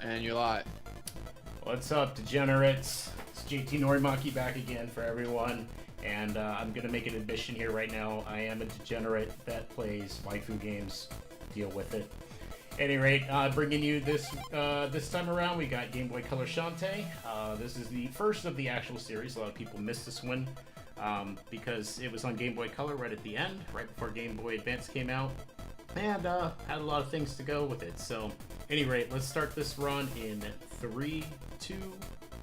And you're live. What's up, degenerates? It's JTNoriMaki back again for everyone, and I'm gonna make an admission here right now. I am a degenerate that plays waifu games. Deal with it. At any rate, bringing you this time around, we got Game Boy Color Shantae. This is the first of the actual series. A lot of people missed this one because it was on Game Boy Color right at the end, right before Game Boy Advance came out, and had a lot of things to go with it. So, at any rate, let's start this run in 3, 2,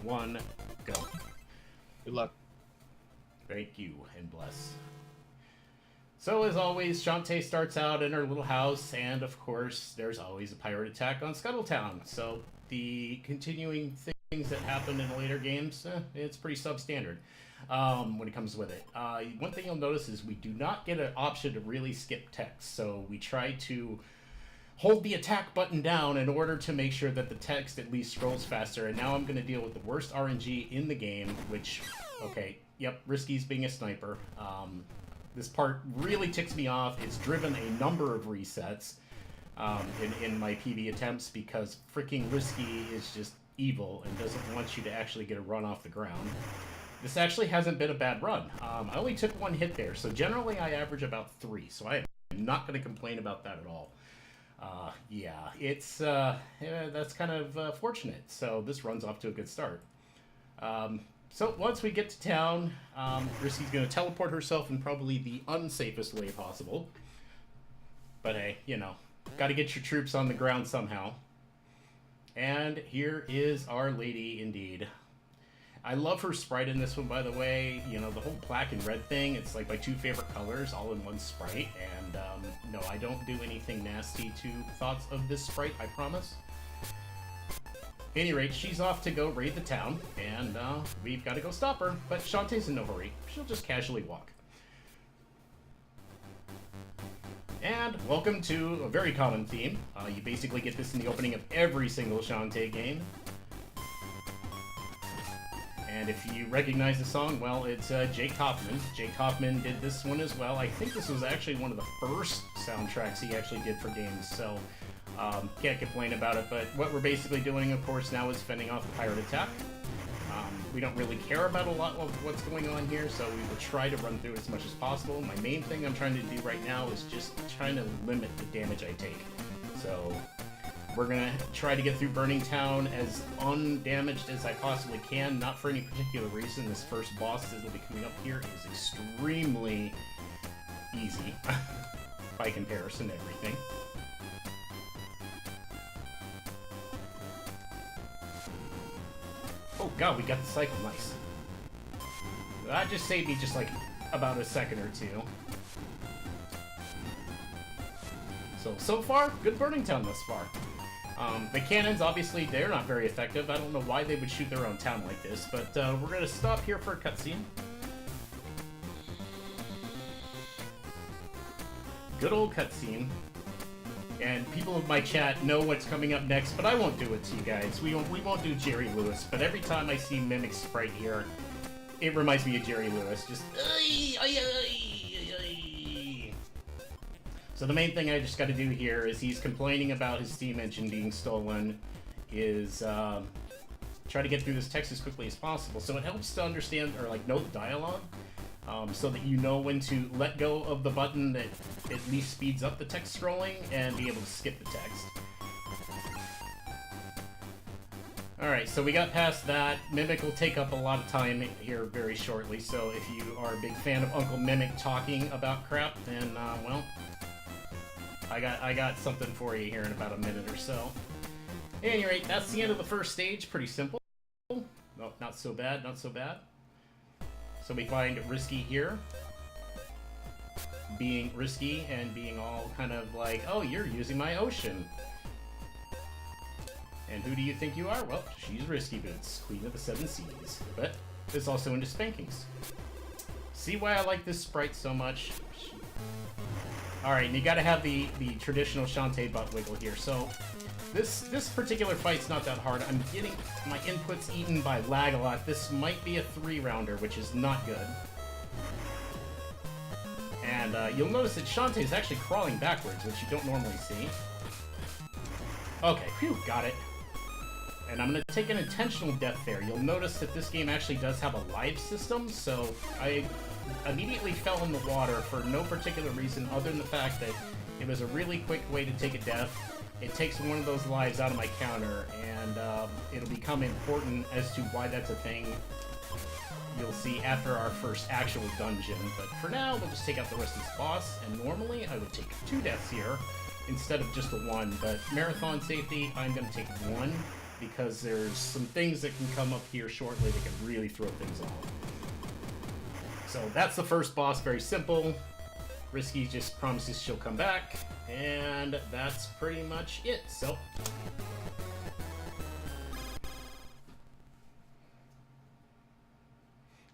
1, go. Good luck. Thank you, and bless. So, as always, Shantae starts out in her little house, and of course, there's always a pirate attack on Scuttletown. So, the continuing things that happen in later games, it's pretty substandard when it comes with it. One thing you'll notice is we do not get an option to really skip text, so we try to hold the attack button down in order to make sure that the text at least scrolls faster. And now I'm going to deal with the worst RNG in the game, which, okay, yep, Risky's being a sniper. This part really ticks me off. It's driven a number of resets in my PB attempts because freaking Risky is just evil and doesn't want you to actually get a run off the ground. This actually hasn't been a bad run. I only took 1 hit there, so generally I average about 3, so I am not going to complain about that at all. Yeah, it's that's kind of fortunate. So this runs off to a good start. So once we get to town, Risky's going to teleport herself in probably the unsafest way possible. But hey, you know, got to get your troops on the ground somehow. And here is Our Lady indeed. I love her sprite in this one, by the way. You know, the whole black and red thing, it's like my 2 favorite colors all in one sprite. And no, I don't do anything nasty to thoughts of this sprite, I promise. At any rate, she's off to go raid the town, and we've got to go stop her. But Shantae's in no hurry. She'll just casually walk. And welcome to a very common theme. You basically get this in the opening of every single Shantae game. And if you recognize the song, well, it's Jake Kaufman. Jake Kaufman did this one as well. I think this was actually one of the first soundtracks he actually did for games, so can't complain about it. But what we're basically doing, of course, now is fending off the pirate attack. We don't really care about a lot of what's going on here, so we will try to run through it as much as possible. My main thing I'm trying to do right now is just trying to limit the damage I take. So we're going to try to get through Burning Town as undamaged as I possibly can, not for any particular reason. This first boss that will be coming up here is extremely easy by comparison to everything. Oh god, we got the cycle, nice. That just saved me just like about a second or two. So far, good Burning Town thus far. The cannons, obviously, they're not very effective. I don't know why they would shoot their own town like this, but we're going to stop here for a cutscene. Good old cutscene. And people of my chat know what's coming up next, but I won't do it to you guys. We won't do Jerry Lewis, but every time I see Mimic Sprite here, it reminds me of Jerry Lewis. Just, So the main thing I just got to do here is he's complaining about his steam engine being stolen, is try to get through this text as quickly as possible. So it helps to understand, or like know the dialogue, so that you know when to let go of the button that at least speeds up the text scrolling and be able to skip the text. Alright, so we got past that. Mimic will take up a lot of time here very shortly, so if you are a big fan of Uncle Mimic talking about crap, then, well, I got something for you here in about a minute or so. At any rate, that's the end of the first stage. Pretty simple. No, not so bad, not so bad. So we find Risky here. Being risky and being all kind of like, oh, you're using my ocean. And who do you think you are? Well, she's Risky Boots, Queen of the Seven Seas. But is also into spankings. See why I like this sprite so much? Alright, and you gotta have the traditional Shantae butt wiggle here. So this particular fight's not that hard. I'm getting my inputs eaten by lag a lot. This might be a 3-rounder, which is not good. And you'll notice that Shantae is actually crawling backwards, which you don't normally see. Okay, phew, got it. And I'm going to take an intentional death there. You'll notice that this game actually does have a live system, so I immediately fell in the water for no particular reason other than the fact that it was a really quick way to take a death. It takes one of those lives out of my counter, and it'll become important as to why that's a thing. You'll see after our first actual dungeon, but for now, we'll just take out the rest of this boss, and normally I would take 2 deaths here instead of just the 1, but marathon safety, I'm going to take 1, because there's some things that can come up here shortly that can really throw things off. So that's the first boss, very simple. Risky just promises she'll come back, and that's pretty much it, so...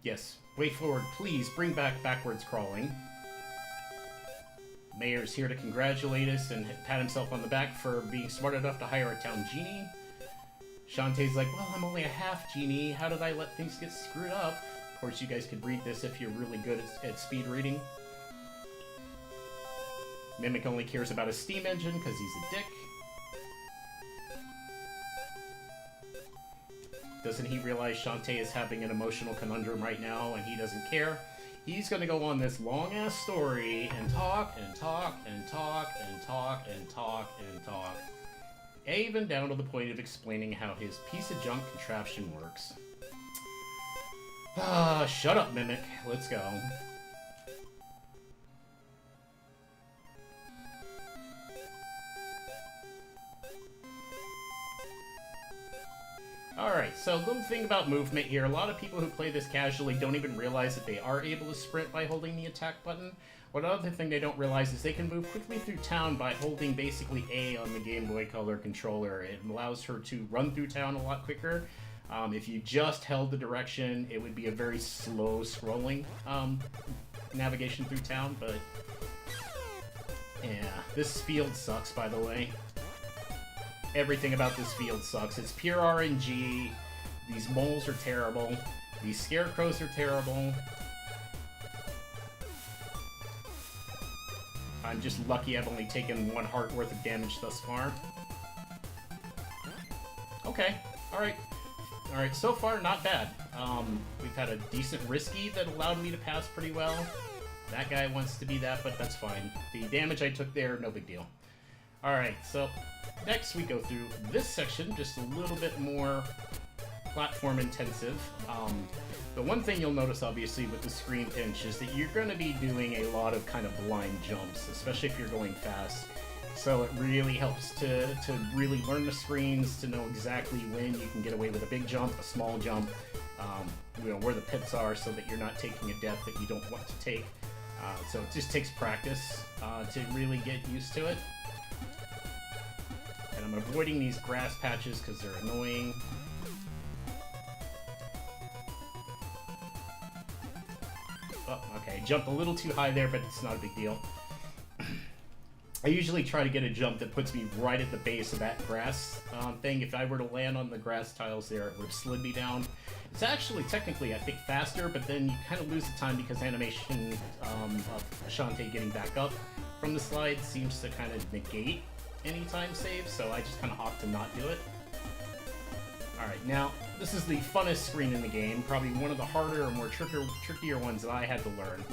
Yes, way forward, please bring back backwards crawling. Mayor's here to congratulate us and pat himself on the back for being smart enough to hire a town genie. Shantae's like, well, I'm only a half genie. How did I let things get screwed up? Of course, you guys could read this if you're really good at speed reading. Mimic only cares about his steam engine because he's a dick. Doesn't he realize Shantae is having an emotional conundrum right now and he doesn't care? He's gonna go on this long-ass story and talk and talk and talk and talk and talk and talk. Even down to the point of explaining how his piece of junk contraption works. Ah, shut up, Mimic. Let's go. Alright, so little thing about movement here. A lot of people who play this casually don't even realize that they are able to sprint by holding the attack button. One other thing they don't realize is they can move quickly through town by holding basically A on the Game Boy Color controller. It allows her to run through town a lot quicker. If you just held the direction, it would be a very slow scrolling navigation through town, but yeah, this field sucks, by the way. Everything about this field sucks. It's pure RNG. These moles are terrible. These scarecrows are terrible. I'm just lucky I've only taken 1 heart worth of damage thus far. Okay, alright. Alright, so far, not bad. We've had a decent risky that allowed me to pass pretty well. That guy wants to be that, but that's fine. The damage I took there, no big deal. Alright, so next we go through this section, just a little bit more platform intensive. The one thing you'll notice, obviously, with the screen pinch is that you're going to be doing a lot of kind of blind jumps, especially if you're going fast. So it really helps to really learn the screens, to know exactly when you can get away with a big jump, a small jump, you know, where the pits are so that you're not taking a death that you don't want to take. So it just takes practice to really get used to it. And I'm avoiding these grass patches because they're annoying. Oh, okay. Jumped a little too high there, but it's not a big deal. I usually try to get a jump that puts me right at the base of that grass thing. If I were to land on the grass tiles there, it would have slid me down. It's actually, technically, I think, faster, but then you kind of lose the time because animation of Shantae getting back up from the slide seems to kind of negate any time save, so I just kind of opt to not do it. Alright, now, this is the funnest screen in the game, probably one of the harder or more trickier ones that I had to learn.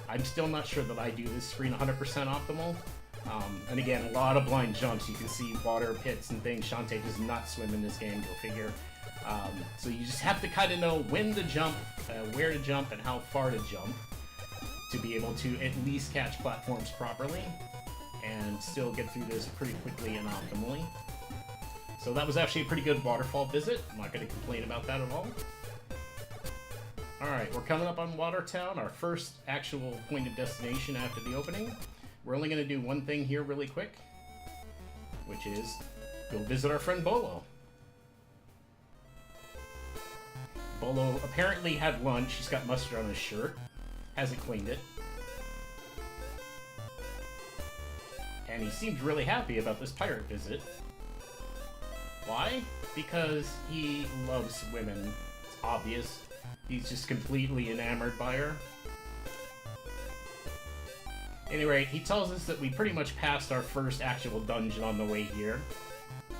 I'm still not sure that I do this screen 100% optimal. And again, a lot of blind jumps. You can see water pits and things. Shantae does not swim in this game, go figure. So you just have to kind of know when to jump, where to jump, and how far to jump to be able to at least catch platforms properly and still get through this pretty quickly and optimally. So that was actually a pretty good waterfall visit. I'm not going to complain about that at all. Alright, we're coming up on Watertown, our first actual point of destination after the opening. We're only going to do one thing here really quick, which is go visit our friend Bolo. Bolo apparently had lunch. He's got mustard on his shirt. Hasn't cleaned it. And he seemed really happy about this pirate visit. Why? Because he loves women. It's obvious. He's just completely enamored by her. Anyway, he tells us that we pretty much passed our first actual dungeon on the way here.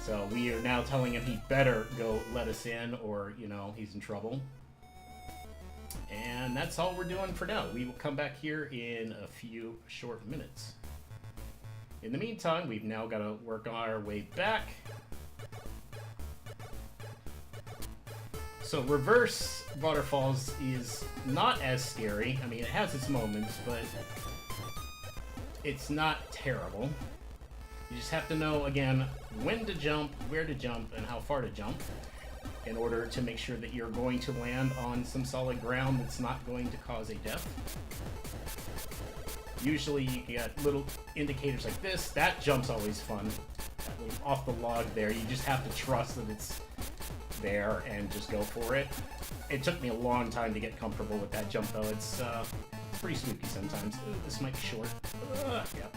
So we are now telling him he better go let us in, or, you know, he's in trouble. And that's all we're doing for now. We will come back here in a few short minutes. In the meantime, we've now got to work our way back. So reverse waterfalls is not as scary. I mean, it has its moments, but it's not terrible. You just have to know, again, when to jump, where to jump, and how far to jump in order to make sure that you're going to land on some solid ground that's not going to cause a death. Usually you get little indicators like this. That jump's always fun. That little off the log there. You just have to trust that it's there and just go for it. It took me a long time to get comfortable with that jump, though. It's pretty spooky sometimes. Ooh, this might be short. Yep.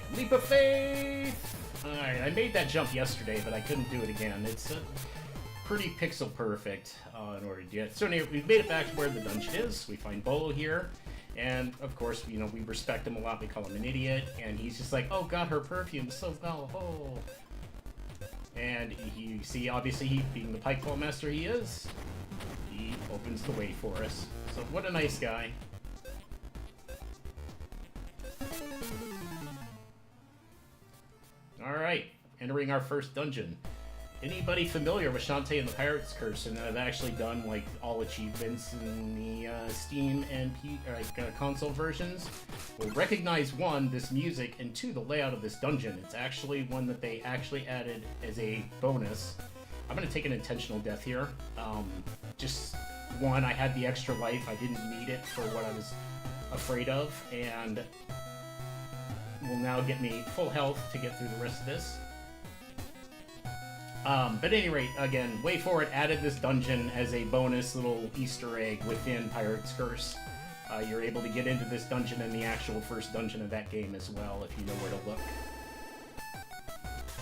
And leap of faith! Alright, I made that jump yesterday, but I couldn't do it again. It's pretty pixel perfect in order to do it. So anyway, we've made it back to where the dungeon is. We find Bolo here. And, of course, you know, we respect him a lot. We call him an idiot. And he's just like, oh, God, her perfume is so well. Oh. And you see, obviously, he, being the pike ball master he is, he opens the way for us. So what a nice guy. Alright, entering our first dungeon. Anybody familiar with Shantae and the Pirate's Curse and have actually done like all achievements in the Steam and console versions will recognize, one, this music, and two, the layout of this dungeon. It's actually one that they actually added as a bonus. I'm going to take an intentional death here. Just one, I had the extra life. I didn't need it for what I was afraid of, and will now get me full health to get through the rest of this. But at any rate, again, Way Forward added this dungeon as a bonus little Easter egg within Pirate's Curse. You're able to get into this dungeon in the actual first dungeon of that game as well, if you know where to look.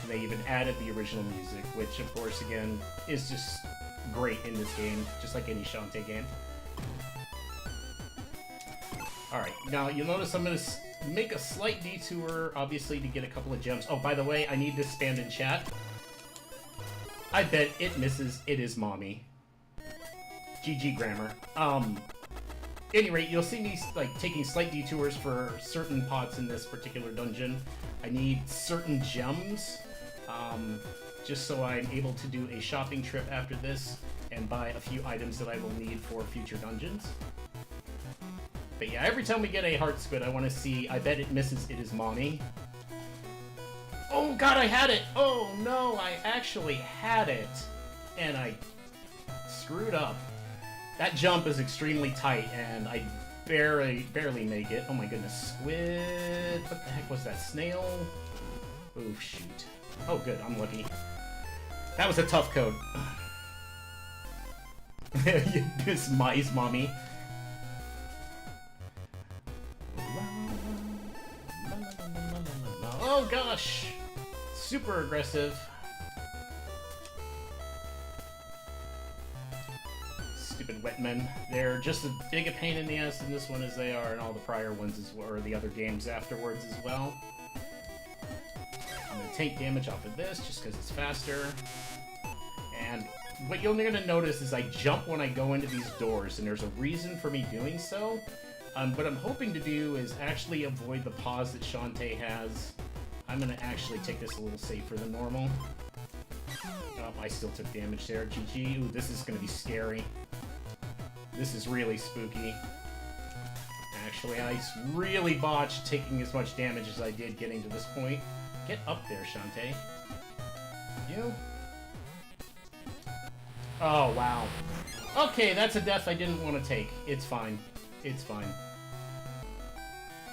And they even added the original music, which, of course, again, is just great in this game, just like any Shantae game. Alright, now you'll notice I'm going to make a slight detour, obviously, to get a couple of gems. Oh, by the way, I need to spam in chat. I bet it misses. It is mommy. GG grammar. Any rate, you'll see me like taking slight detours for certain pots in this particular dungeon. I need certain gems, just so I'm able to do a shopping trip after this and buy a few items that I will need for future dungeons. But yeah, every time we get a heart squid, I want to see. I bet it misses. It is mommy. Oh god, I had it! Oh no, I actually had it! And I screwed up. That jump is extremely tight, and I barely make it. Oh my goodness, squid! What the heck was that, snail? Oh shoot. Oh good, I'm lucky. That was a tough code. This mice, mommy. Oh gosh! Super aggressive. Stupid wet men. They're just as big a pain in the ass in this one as they are in all the prior ones as well, or the other games afterwards as well. I'm gonna take damage off of this just because it's faster. And what you're gonna notice is I jump when I go into these doors, and there's a reason for me doing so. What I'm hoping to do is actually avoid the pause that Shantae has. I'm going to actually take this a little safer than normal. Oh, I still took damage there. GG. Ooh, this is going to be scary. This is really spooky. Actually, I really botched taking as much damage as I did getting to this point. Get up there, Shantae. You? Oh, wow. Okay, that's a death I didn't want to take. It's fine. It's fine.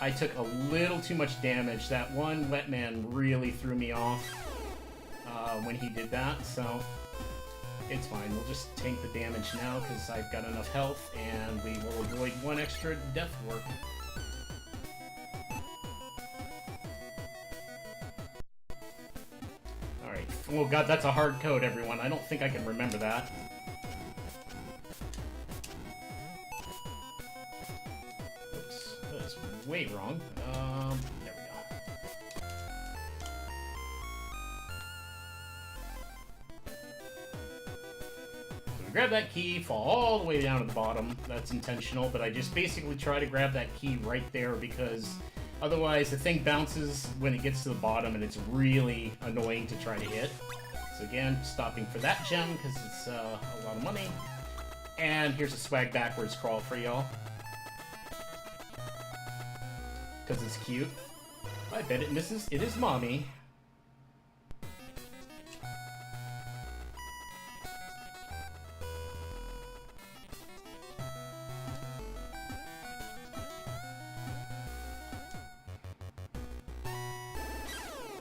I took a little too much damage. That one wet man really threw me off when he did that, so it's fine. We'll just tank the damage now because I've got enough health, and we will avoid one extra death work. Alright. Oh god, that's a hard code, everyone. I don't think I can remember that. wait, wrong. There we go. So we grab that key, fall all the way down to the bottom. That's intentional, but I just basically try to grab that key right there because otherwise the thing bounces when it gets to the bottom and it's really annoying to try to hit. So again, stopping for that gem because it's a lot of money. And here's a swag backwards crawl for y'all. Because it's cute. I bet it misses. It is mommy.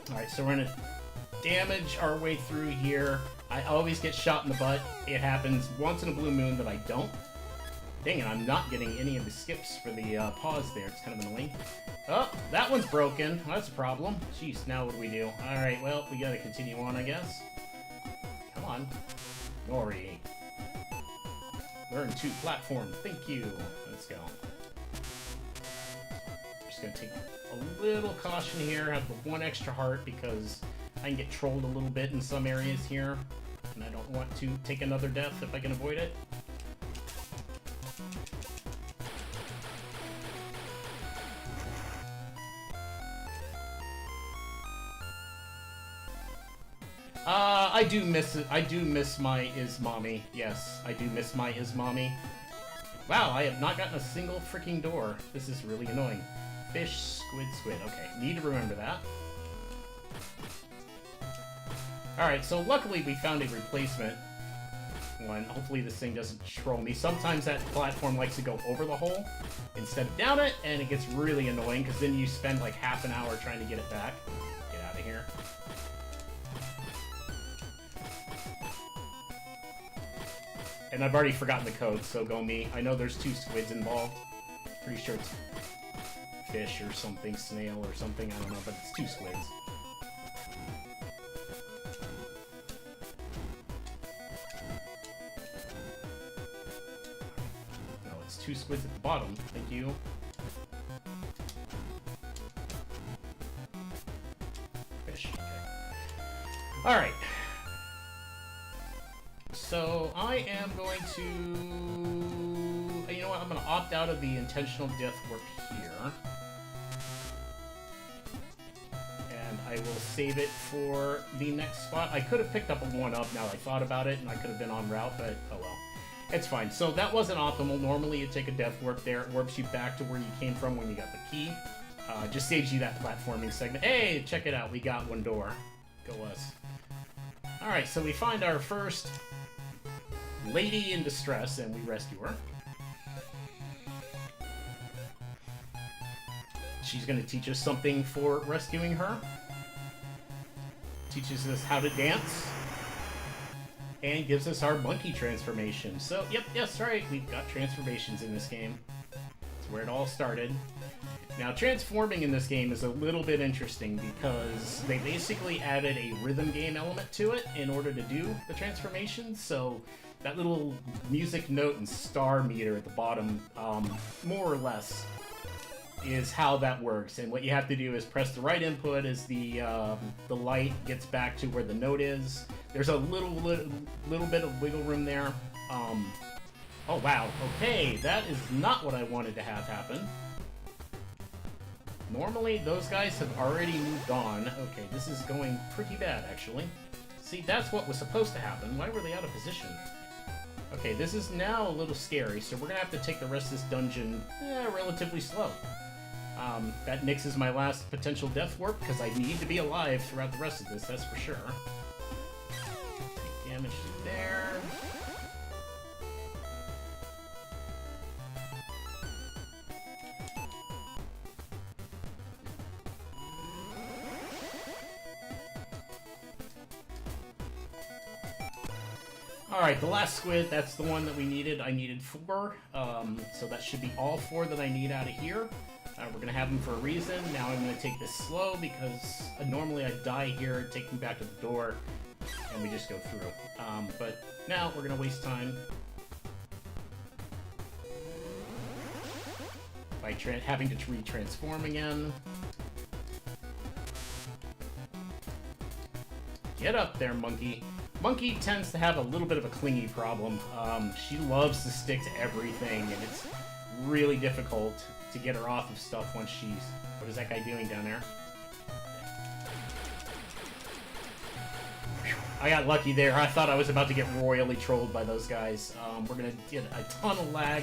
Alright, so we're gonna damage our way through here. I always get shot in the butt. It happens once in a blue moon that I don't. Dang it, I'm not getting any of the skips for the pause there. It's kind of annoying. Oh, that one's broken. That's a problem. Jeez, now what do we do? Alright, well, we gotta continue on, I guess. Come on. Nori. Learn to platform. Thank you. Let's go. Just gonna take a little caution here. Have the one extra heart because I can get trolled a little bit in some areas here. And I don't want to take another death if I can avoid it. I do miss it. I do miss my Is Mommy. Yes, I do miss my Is Mommy. Wow, I have not gotten a single freaking door. This is really annoying. Fish, squid, squid. Okay, need to remember that. Alright, so luckily we found a replacement one. Hopefully this thing doesn't troll me. Sometimes that platform likes to go over the hole instead of down it, and it gets really annoying because then you spend like half an hour trying to get it back. Get out of here. And I've already forgotten the code, so go me. I know there's 2 squids involved. Pretty sure it's fish or something, snail or something, I don't know, but it's 2 squids. No, it's 2 squids at the bottom. Thank you. Fish, okay. Alright. So, I am going to... You know what? I'm going to opt out of the intentional death warp here. And I will save it for the next spot. I could have picked up a 1-up now I thought about it, and I could have been en route, but oh well. It's fine. So that wasn't optimal. Normally you take a death warp there. It warps you back to where you came from when you got the key. Just saves you that platforming segment. Hey, check it out. We got 1 door. Go us. Alright, so we find our first lady in distress, and we rescue her. She's going to teach us something for rescuing her. Teaches us how to dance. And gives us our monkey transformation. So, yep, yes, right, we've got transformations in this game. That's where it all started. Now, transforming in this game is a little bit interesting because they basically added a rhythm game element to it in order to do the transformations. So that little music note and star meter at the bottom, more or less, is how that works. And what you have to do is press the right input as the light gets back to where the note is. There's a little bit of wiggle room there. Oh wow, okay, that is not what I wanted to have happen. Normally, those guys have already moved on. Okay, this is going pretty bad, actually. See, that's what was supposed to happen. Why were they out of position? Okay, this is now a little scary, so we're gonna have to take the rest of this dungeon relatively slow. That nixes my last potential death warp, because I need to be alive throughout the rest of this, that's for sure. Take damage there. Alright, the last squid, that's the one that we needed. I needed 4, so that should be all 4 that I need out of here. We're going to have them for a reason. Now I'm going to take this slow because normally I die here, take me back to the door, and we just go through. But now we're going to waste time by having to retransform again. Get up there, Monkey. Monkey tends to have a little bit of a clingy problem. She loves to stick to everything, and it's really difficult to get her off of stuff once she's... What is that guy doing down there? I got lucky there. I thought I was about to get royally trolled by those guys. We're going to get a ton of lag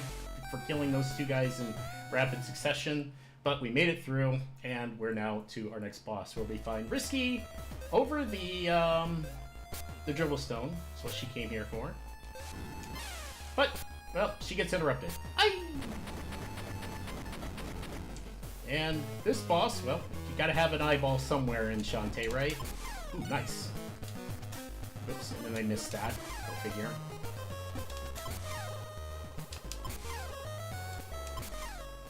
for killing those two guys in rapid succession, but we made it through, and we're now to our next boss, where we find Risky over the dribble stone. That's what she came here for. But, well, she gets interrupted. Aye! And this boss, well, you gotta have an eyeball somewhere in Shantae, right? Ooh, nice. Oops, and then I missed that. Go figure.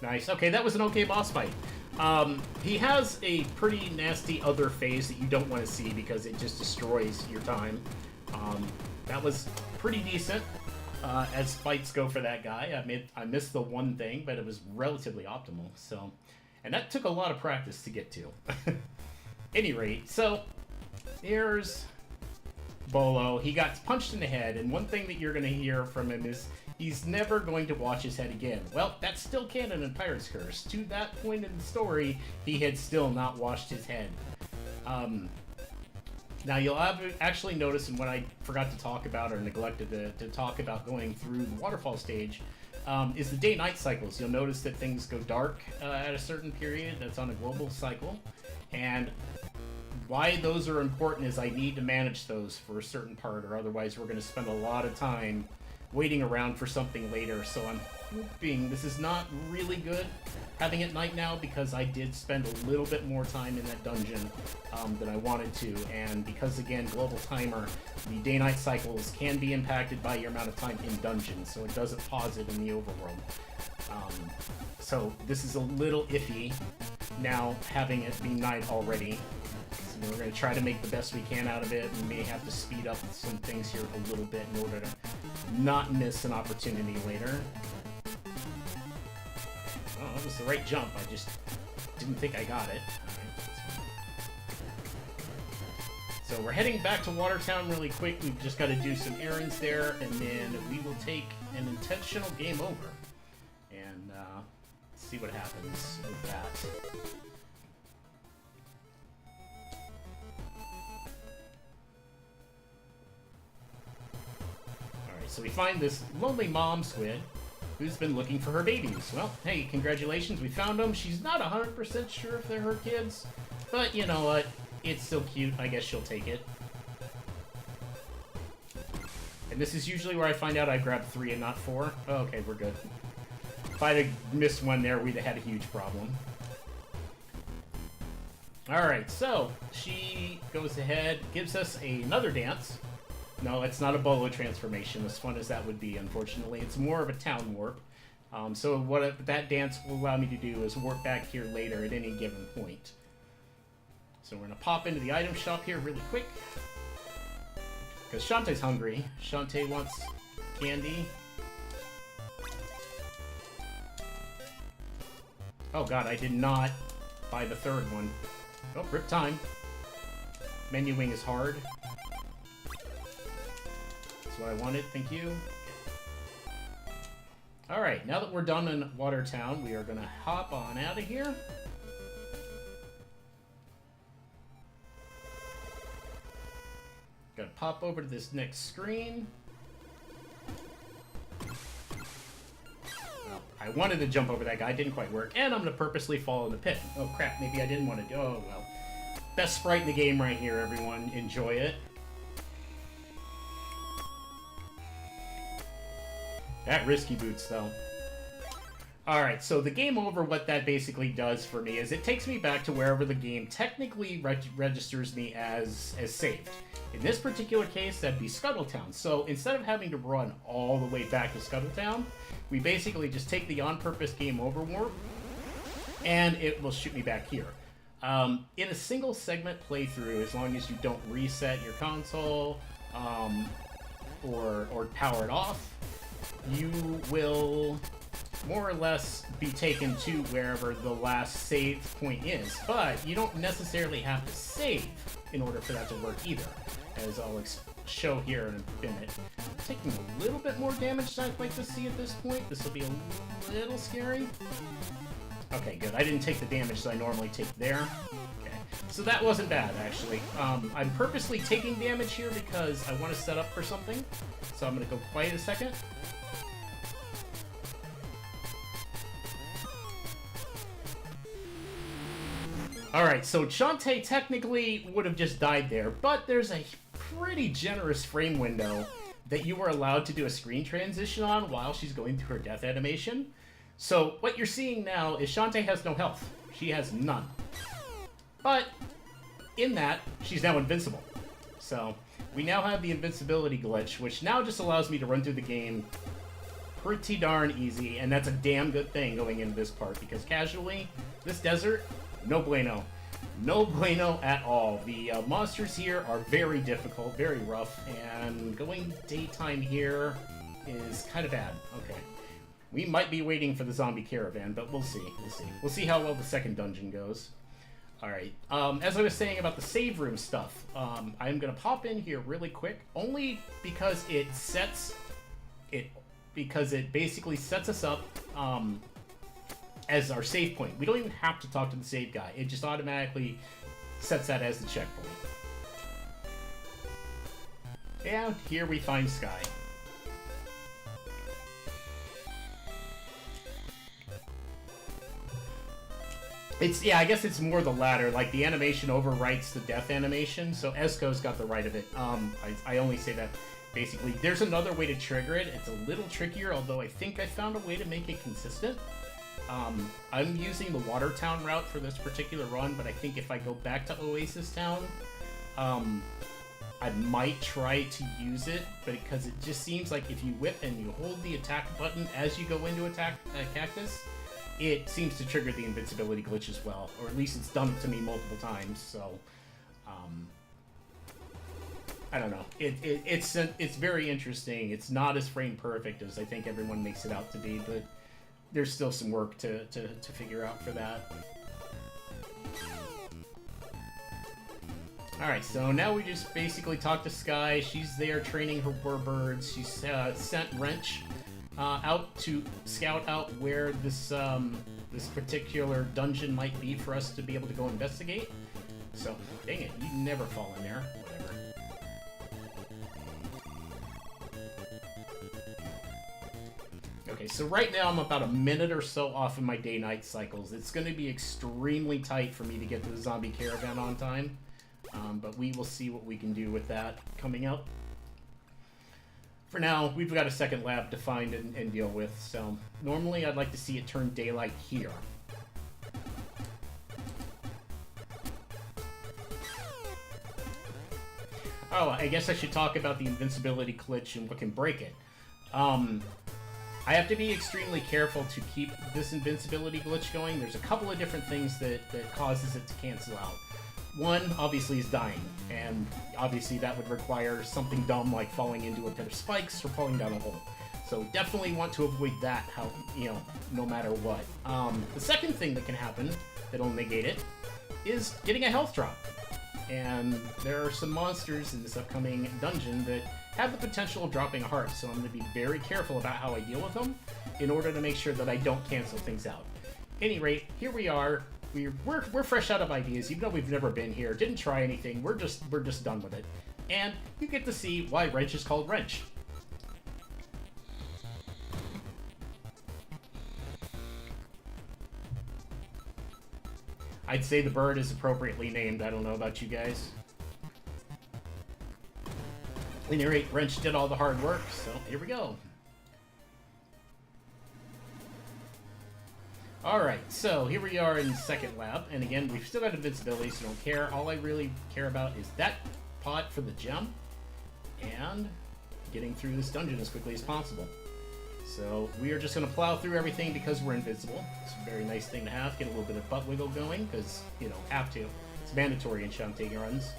Nice. Okay, that was an okay boss fight. He has a pretty nasty other phase that you don't want to see because it just destroys your time. That was pretty decent as fights go for that guy. I missed the one thing, but it was relatively optimal. So, and that took a lot of practice to get to. Any rate, so here's Bolo. He got punched in the head, and one thing that you're going to hear from him is he's never going to watch his head again. Well, that's still canon in Pirate's Curse. To that point in the story, he had still not washed his head. Now, you'll actually notice, and what I forgot to talk about or neglected to talk about going through the waterfall stage, is the day-night cycles. You'll notice that things go dark at a certain period. That's on a global cycle. And why those are important is I need to manage those for a certain part, or otherwise we're going to spend a lot of time waiting around for something later. So I'm hoping this is not really good having it night now, because I did spend a little bit more time in that dungeon than I wanted to, and because again, global timer, the day-night cycles can be impacted by your amount of time in dungeons, so it doesn't pause it in the overworld. So this is a little iffy now having it be night already. So we're going to try to make the best we can out of it. We may have to speed up some things here a little bit in order to not miss an opportunity later. Oh, that was the right jump. I just didn't think I got it. So we're heading back to Watertown really quick. We've just got to do some errands there, and then we will take an intentional game over and see what happens with that. Alright, so we find this lonely mom squid who's been looking for her babies. Well, hey, congratulations, we found them. She's not 100% sure if they're her kids, but you know what? It's still cute. I guess she'll take it. And this is usually where I find out I grabbed 3 and not 4. Oh, okay, we're good. If I'd have missed one there, we'd have had a huge problem. Alright, so she goes ahead, gives us another dance. No, it's not a Bolo transformation, as fun as that would be, unfortunately. It's more of a town warp. So what that dance will allow me to do is warp back here later at any given point. So we're going to pop into the item shop here really quick. Because Shantae's hungry. Shantae wants candy. Oh god, I did not buy the third one. Oh, rip time. Menuing is hard. That's what I wanted, thank you. Alright, now that we're done in Watertown, we are going to hop on out of here. Gotta pop over to this next screen. Well, I wanted to jump over that guy, didn't quite work, and I'm gonna purposely fall in the pit. Oh crap, maybe I didn't want to. Oh well. Best sprite in the game right here, everyone. Enjoy it. That risky boots, though. Alright, so the game over, what that basically does for me is it takes me back to wherever the game technically registers me as saved. In this particular case, that'd be Scuttletown. So instead of having to run all the way back to Scuttletown, we basically just take the on-purpose game over warp, and it will shoot me back here. In a single segment playthrough, as long as you don't reset your console or power it off, you will more or less be taken to wherever the last save point is. But you don't necessarily have to save in order for that to work either, as I'll show here in a minute. Taking a little bit more damage than I'd like to see at this point. This will be a little scary. Okay, good. I didn't take the damage that I normally take there. Okay, so that wasn't bad, actually. I'm purposely taking damage here because I want to set up for something. So I'm going to go quiet a second. Alright, so Shantae technically would have just died there, but there's a pretty generous frame window that you were allowed to do a screen transition on while she's going through her death animation. So what you're seeing now is Shantae has no health. She has none. But in that, she's now invincible. So we now have the invincibility glitch, which now just allows me to run through the game pretty darn easy, and that's a damn good thing going into this part, because casually, this desert, no bueno. No bueno at all. The monsters here are very difficult, very rough, and going daytime here is kind of bad. Okay. We might be waiting for the zombie caravan, but we'll see. We'll see. We'll see how well the second dungeon goes. Alright. As I was saying about the save room stuff, I'm going to pop in here really quick, only because it basically sets us up as our save point. We don't even have to talk to the save guy. It just automatically sets that as the checkpoint. And here we find Sky. Yeah, I guess it's more the latter. Like, the animation overwrites the death animation, so Esco's got the right of it. I only say that basically. There's another way to trigger it. It's a little trickier, although I think I found a way to make it consistent. I'm using the Watertown route for this particular run, but I think if I go back to Oasis Town, I might try to use it, because it just seems like if you whip and you hold the attack button as you go into attack Cactus, it seems to trigger the invincibility glitch as well, or at least it's done it to me multiple times, so, I don't know. It's very interesting. It's not as frame perfect as I think everyone makes it out to be, but there's still some work to figure out for that. Alright, so now we just basically talk to Sky. She's there training her warbirds. She's sent Wrench out to scout out where this particular dungeon might be for us to be able to go investigate. So, dang it, you never fall in there. Whatever. Okay, so right now I'm about a minute or so off in my day-night cycles. It's going to be extremely tight for me to get to the zombie caravan on time, but we will see what we can do with that coming up. For now, we've got a second lab to find and deal with, so normally I'd like to see it turn daylight here. Oh, I guess I should talk about the invincibility glitch and what can break it. I have to be extremely careful to keep this invincibility glitch going. There's a couple of different things that causes it to cancel out. One, obviously, is dying, and obviously that would require something dumb like falling into a pit of spikes or falling down a hole. So definitely want to avoid that, no matter what. The second thing that can happen that'll negate it is getting a health drop. And there are some monsters in this upcoming dungeon that have the potential of dropping a heart, so I'm going to be very careful about how I deal with them in order to make sure that I don't cancel things out. Any rate, here we are. We're fresh out of ideas, even though we've never been here, didn't try anything. We're just done with it, and you get to see why Wrench is called Wrench. I'd say the bird is appropriately named. I don't know about you guys. At any rate, Wrench did all the hard work, so here we go. Alright, so here we are in the second lab, and again, we've still got invincibility, so don't care. All I really care about is that pot for the gem, and getting through this dungeon as quickly as possible. So we are just going to plow through everything because we're invincible. It's a very nice thing to have. Get a little bit of butt wiggle going, because, have to. It's mandatory in Shantae runs.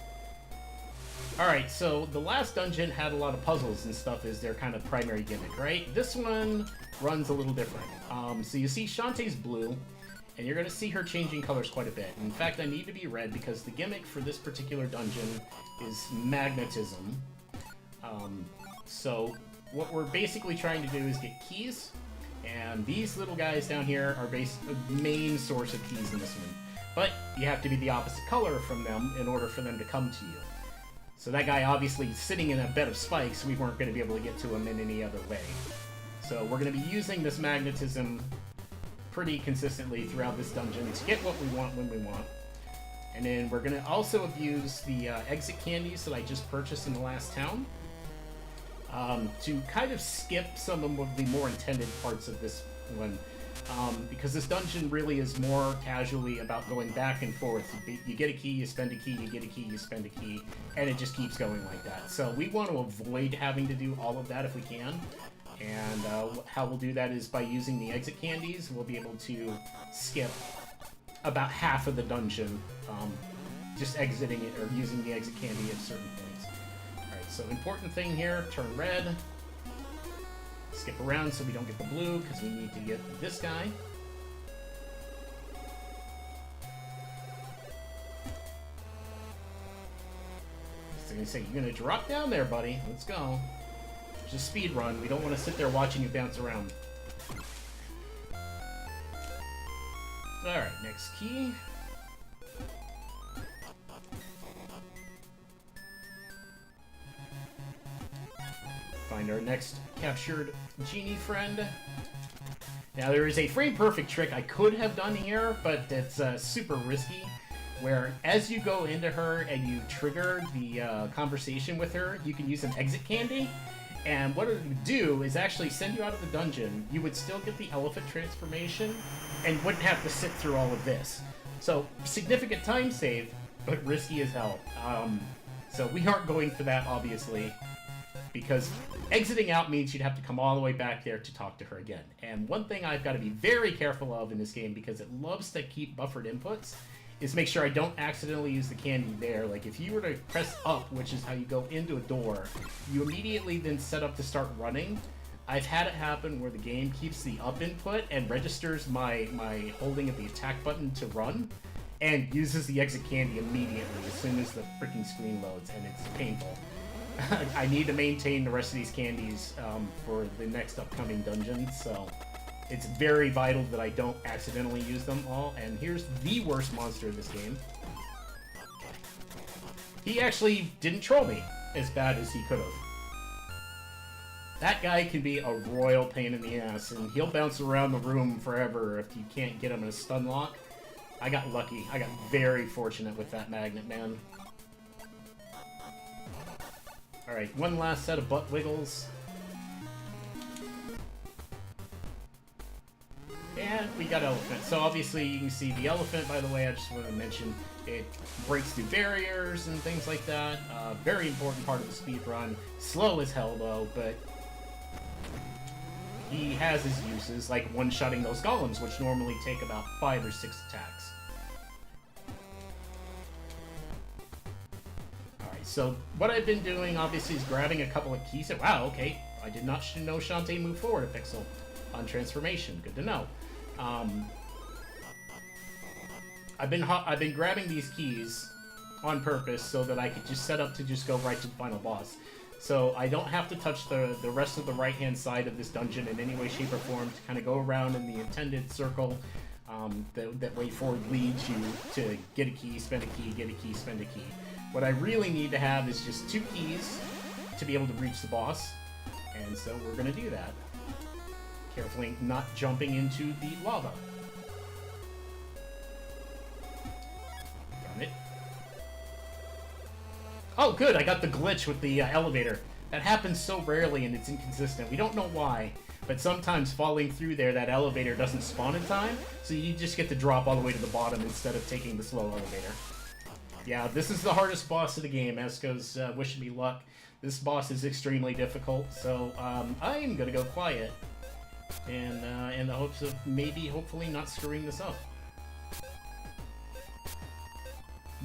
Alright, so the last dungeon had a lot of puzzles and stuff as their kind of primary gimmick, right? This one runs a little different. So you see Shantae's blue, and you're going to see her changing colors quite a bit. In fact, I need to be red because the gimmick for this particular dungeon is magnetism. So what we're basically trying to do is get keys, and these little guys down here are the main source of keys in this one. But you have to be the opposite color from them in order for them to come to you. So that guy obviously sitting in a bed of spikes, we weren't going to be able to get to him in any other way. So we're going to be using this magnetism pretty consistently throughout this dungeon to get what we want when we want. And then we're going to also abuse the exit candies that I just purchased in the last town to kind of skip some of the more intended parts of this one. Because this dungeon really is more casually about going back and forth. You get a key, you spend a key, you get a key, you spend a key, and it just keeps going like that. So we want to avoid having to do all of that if we can. And how we'll do that is by using the exit candies, we'll be able to skip about half of the dungeon, just exiting it or using the exit candy at certain points. Alright, so important thing here, turn red. Skip around so we don't get the blue, because we need to get this guy. So I'm gonna say, you're gonna drop down there, buddy. Let's go. It's a speed run. We don't want to sit there watching you bounce around. Alright, next key. Find our next captured genie friend. Now there is a frame perfect trick I could have done here, but it's super risky, where as you go into her and you trigger the conversation with her, you can use an exit candy, and what it would do is actually send you out of the dungeon. You would still get the elephant transformation and wouldn't have to sit through all of this. So significant time save, but risky as hell. So we aren't going for that, obviously, because exiting out means you'd have to come all the way back there to talk to her again. And one thing I've got to be very careful of in this game, because it loves to keep buffered inputs, is make sure I don't accidentally use the candy there. Like, if you were to press up, which is how you go into a door, you immediately then set up to start running. I've had it happen where the game keeps the up input and registers my holding of the attack button to run, and uses the exit candy immediately as soon as the freaking screen loads, and it's painful. I need to maintain the rest of these candies for the next upcoming dungeon, so it's very vital that I don't accidentally use them all. And here's the worst monster of this game. He actually didn't troll me as bad as he could have. That guy can be a royal pain in the ass, and he'll bounce around the room forever if you can't get him in a stun lock. I got lucky. I got very fortunate with that magnet, man. Alright, one last set of butt wiggles. And we got elephant. So obviously you can see the elephant, by the way, I just want to mention, it breaks through barriers and things like that. Very important part of the speed run. Slow as hell though, but he has his uses, like one-shotting those golems, which normally take about 5 or 6 attacks. So what I've been doing, obviously, is grabbing a couple of keys. Wow, okay. I did not know Shantae moved forward a pixel on transformation. Good to know. I've been grabbing these keys on purpose so that I could just set up to just go right to the final boss. So I don't have to touch the rest of the right-hand side of this dungeon in any way, shape, or form to kind of go around in the intended circle that way forward leads you to get a key, spend a key, get a key, spend a key. What I really need to have is just 2 keys to be able to reach the boss, and so we're going to do that. Carefully not jumping into the lava. Darn it. Oh, good, I got the glitch with the elevator. That happens so rarely and it's inconsistent. We don't know why, but sometimes falling through there, that elevator doesn't spawn in time, so you just get to drop all the way to the bottom instead of taking the slow elevator. Yeah, this is the hardest boss of the game. Esko's wishing me luck. This boss is extremely difficult, so I'm gonna go quiet, and in the hopes of maybe, hopefully, not screwing this up.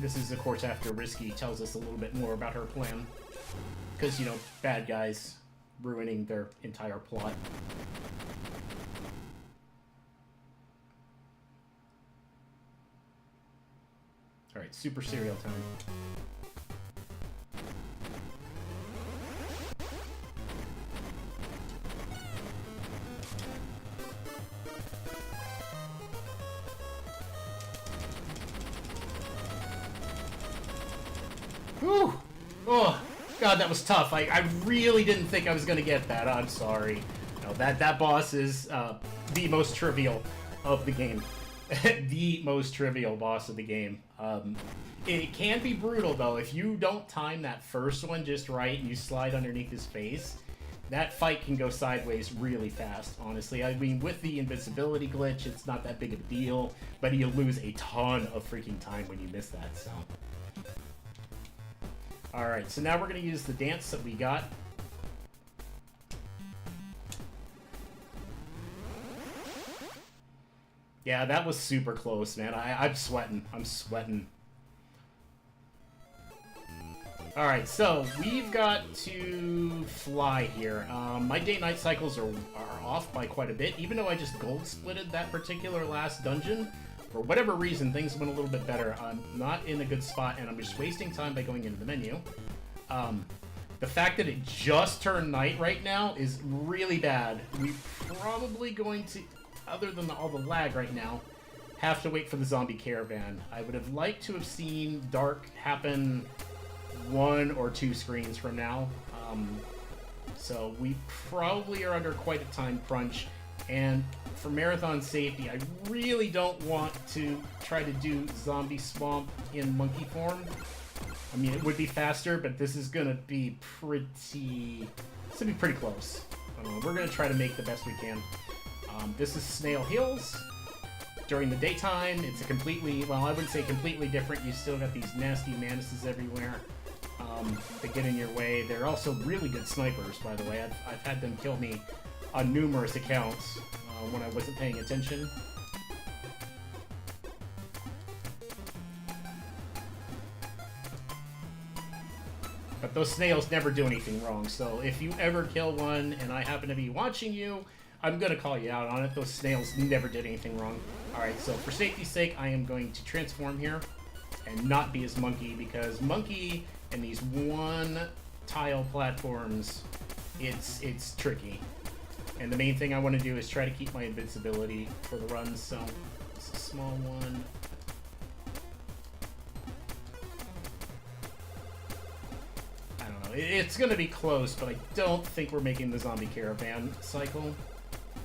This is, of course, after Risky tells us a little bit more about her plan. Because, you know, bad guys ruining their entire plot. Alright, super cereal time. Whew! Oh, God, that was tough. I really didn't think I was going to get that. I'm sorry. No, that boss is the most trivial of the game. The most trivial boss of the game. It can be brutal, though. If you don't time that first one just right and you slide underneath his face, that fight can go sideways really fast, honestly. I mean, with the invincibility glitch, it's not that big of a deal, but you lose a ton of freaking time when you miss that, so... Alright, so now we're going to use the dance that we got. Yeah, that was super close, man. I'm sweating. I'm sweating. Alright, so we've got to fly here. My day-night cycles are off by quite a bit, even though I just gold-splitted that particular last dungeon. For whatever reason, things went a little bit better. I'm not in a good spot, and I'm just wasting time by going into the menu. The fact that it just turned night right now is really bad. We're probably going to, other than all the lag right now, have to wait for the zombie caravan. I would have liked to have seen dark happen 1 or 2 screens from now. So we probably are under quite a time crunch. And for marathon safety, I really don't want to try to do zombie swamp in monkey form. I mean, it would be faster, but this is gonna be pretty... It's gonna be pretty close. We're gonna try to make the best we can. This is Snail Hills. During the daytime, it's a completely... Well, I wouldn't say completely different. You still got these nasty manises everywhere that get in your way. They're also really good snipers, by the way. I've had them kill me on numerous accounts when I wasn't paying attention. But those snails never do anything wrong, so if you ever kill one and I happen to be watching you, I'm gonna call you out on it. Those snails never did anything wrong. Alright, so for safety's sake, I am going to transform here and not be as Monkey, because Monkey and these one-tile platforms, it's tricky. And the main thing I want to do is try to keep my invincibility for the runs, so it's a small one. I don't know. It's going to be close, but I don't think we're making the zombie caravan cycle.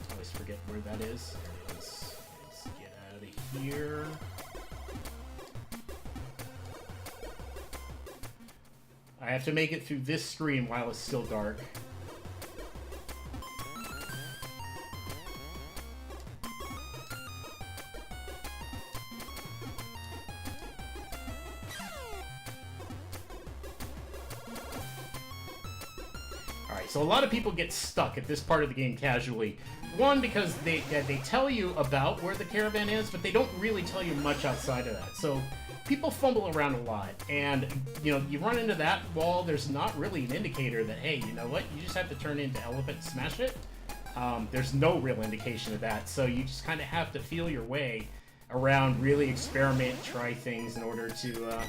I always forget where that is. There it is. Let's get out of here. I have to make it through this screen while it's still dark. So a lot of people get stuck at this part of the game casually. One, because they tell you about where the caravan is, but they don't really tell you much outside of that. So people fumble around a lot, and you know, you run into that wall, there's not really an indicator that, hey, you know what, you just have to turn into elephant and smash it. There's no real indication of that, so you just kind of have to feel your way around, really experiment, try things in order to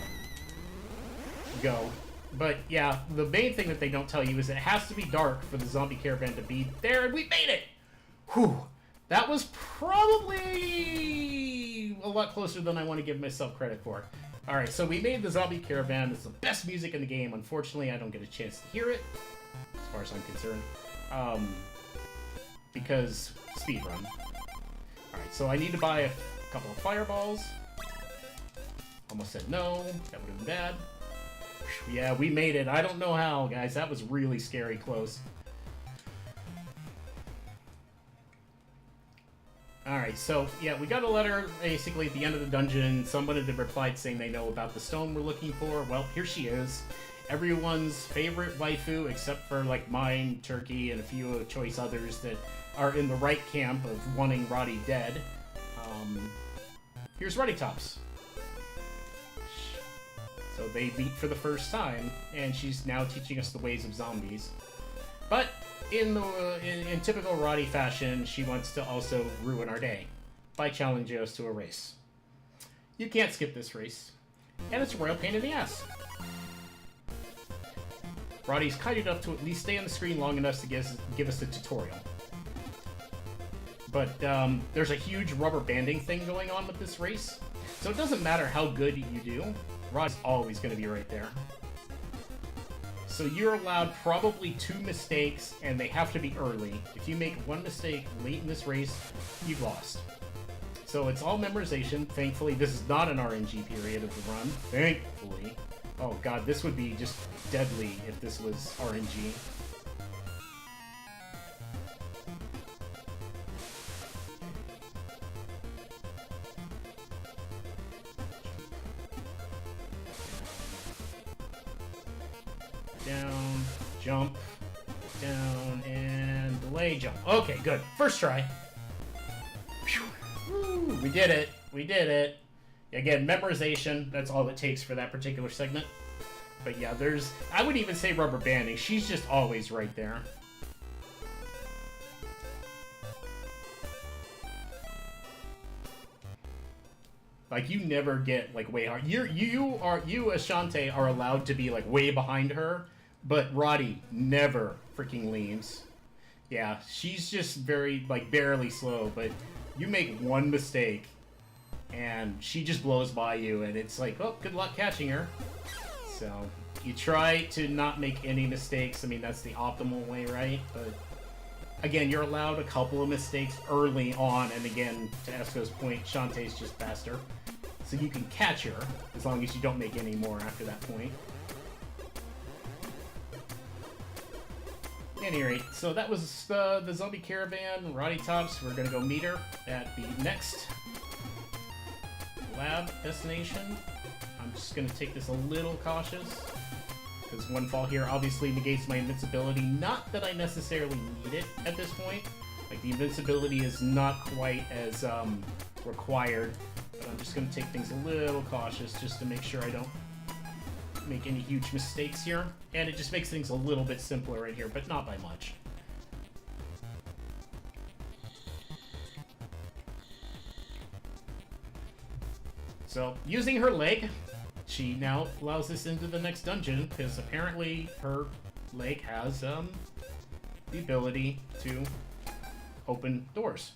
go. But yeah, the main thing that they don't tell you is it has to be dark for the zombie caravan to be there, and we made it! Whew! That was probably a lot closer than I want to give myself credit for. Alright, so we made the zombie caravan. It's the best music in the game. Unfortunately, I don't get a chance to hear it, as far as I'm concerned. Because speedrun. Alright, so I need to buy a couple of fireballs. Almost said no. That would have been bad. Yeah, we made it. I don't know how, guys. That was really scary close. Alright, so, yeah, we got a letter, basically, at the end of the dungeon. Somebody had replied saying they know about the stone we're looking for. Well, here she is. Everyone's favorite waifu, except for, like, mine, Turkey, and a few choice others that are in the right camp of wanting Roddy dead. Here's Ruddy Tops. So they meet for the first time, and she's now teaching us the ways of zombies. But in typical Roddy fashion, she wants to also ruin our day by challenging us to a race. You can't skip this race, and it's a royal pain in the ass. Roddy's kind enough to at least stay on the screen long enough to give us a tutorial. But there's a huge rubber banding thing going on with this race, so it doesn't matter how good you do, Roddy's always going to be right there. So you're allowed probably 2 mistakes, and they have to be early. If you make 1 mistake late in this race, you've lost. So it's all memorization. Thankfully, this is not an RNG period of the run. Thankfully. Oh god, this would be just deadly if this was RNG. Down, jump, down, and delay jump. Okay, good. First try. Woo, we did it. We did it. Again, memorization. That's all it takes for that particular segment. But yeah, I would even say rubber banding. She's just always right there. Like, you never get, like, way hard. You as Shantae are allowed to be, like, way behind her, but Roddy never freaking leaves. Yeah, she's just very, like, barely slow, but you make 1 mistake, and she just blows by you, and it's like, oh, good luck catching her. So, you try to not make any mistakes. I mean, that's the optimal way, right? But, again, you're allowed a couple of mistakes early on, and again, to Esco's point, Shantae's just faster. So you can catch her, as long as you don't make any more after that point. At any rate, so that was the zombie caravan, Roddy Tops. We're gonna go meet her at the next lab destination. I'm just gonna take this a little cautious, because 1 fall here obviously negates my invincibility. Not that I necessarily need it at this point. Like, the invincibility is not quite as required, but I'm just gonna take things a little cautious just to make sure I don't make any huge mistakes here. And it just makes things a little bit simpler right here, but not by much. So, using her leg, she now allows us into the next dungeon, because apparently her leg has the ability to open doors.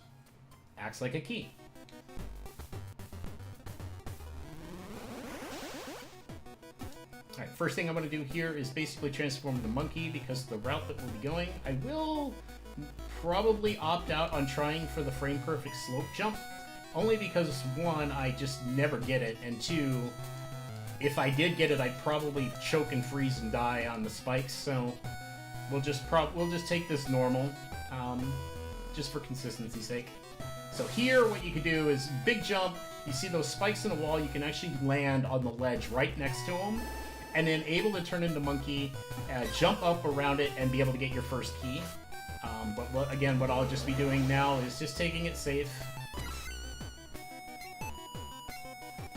Acts like a key. Alright, first thing I'm going to do here is basically transform the monkey because of the route that we'll be going. I will probably opt out on trying for the frame perfect slope jump, only because 1, I just never get it, and 2, if I did get it, I'd probably choke and freeze and die on the spikes, so we'll just take this normal, just for consistency's sake. So here, what you can do is big jump. You see those spikes in the wall, you can actually land on the ledge right next to them, and then able to turn into monkey, jump up around it, and be able to get your first key. But what I'll just be doing now is just taking it safe.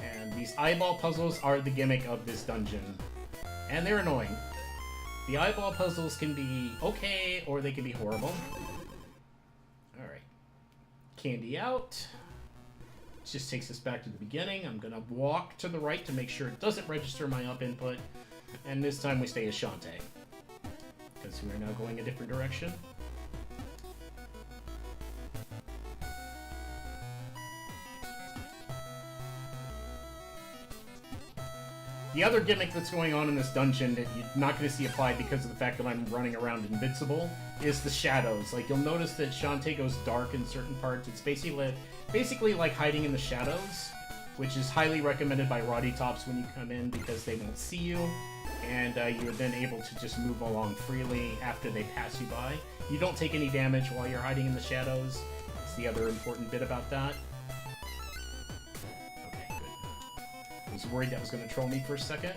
And these eyeball puzzles are the gimmick of this dungeon. And they're annoying. The eyeball puzzles can be okay, or they can be horrible. Alright. Candy out. Just takes us back to the beginning. I'm gonna walk to the right to make sure it doesn't register my up input. And this time we stay as Shantae, because we are now going a different direction. The other gimmick that's going on in this dungeon that you're not going to see applied because of the fact that I'm running around invincible is the shadows. Like, you'll notice that Shantae goes dark in certain parts. It's basically like hiding in the shadows, which is highly recommended by Roddy Tops when you come in because they won't see you, and you're then able to just move along freely after they pass you by. You don't take any damage while you're hiding in the shadows. That's the other important bit about that. I was worried that was going to troll me for a second.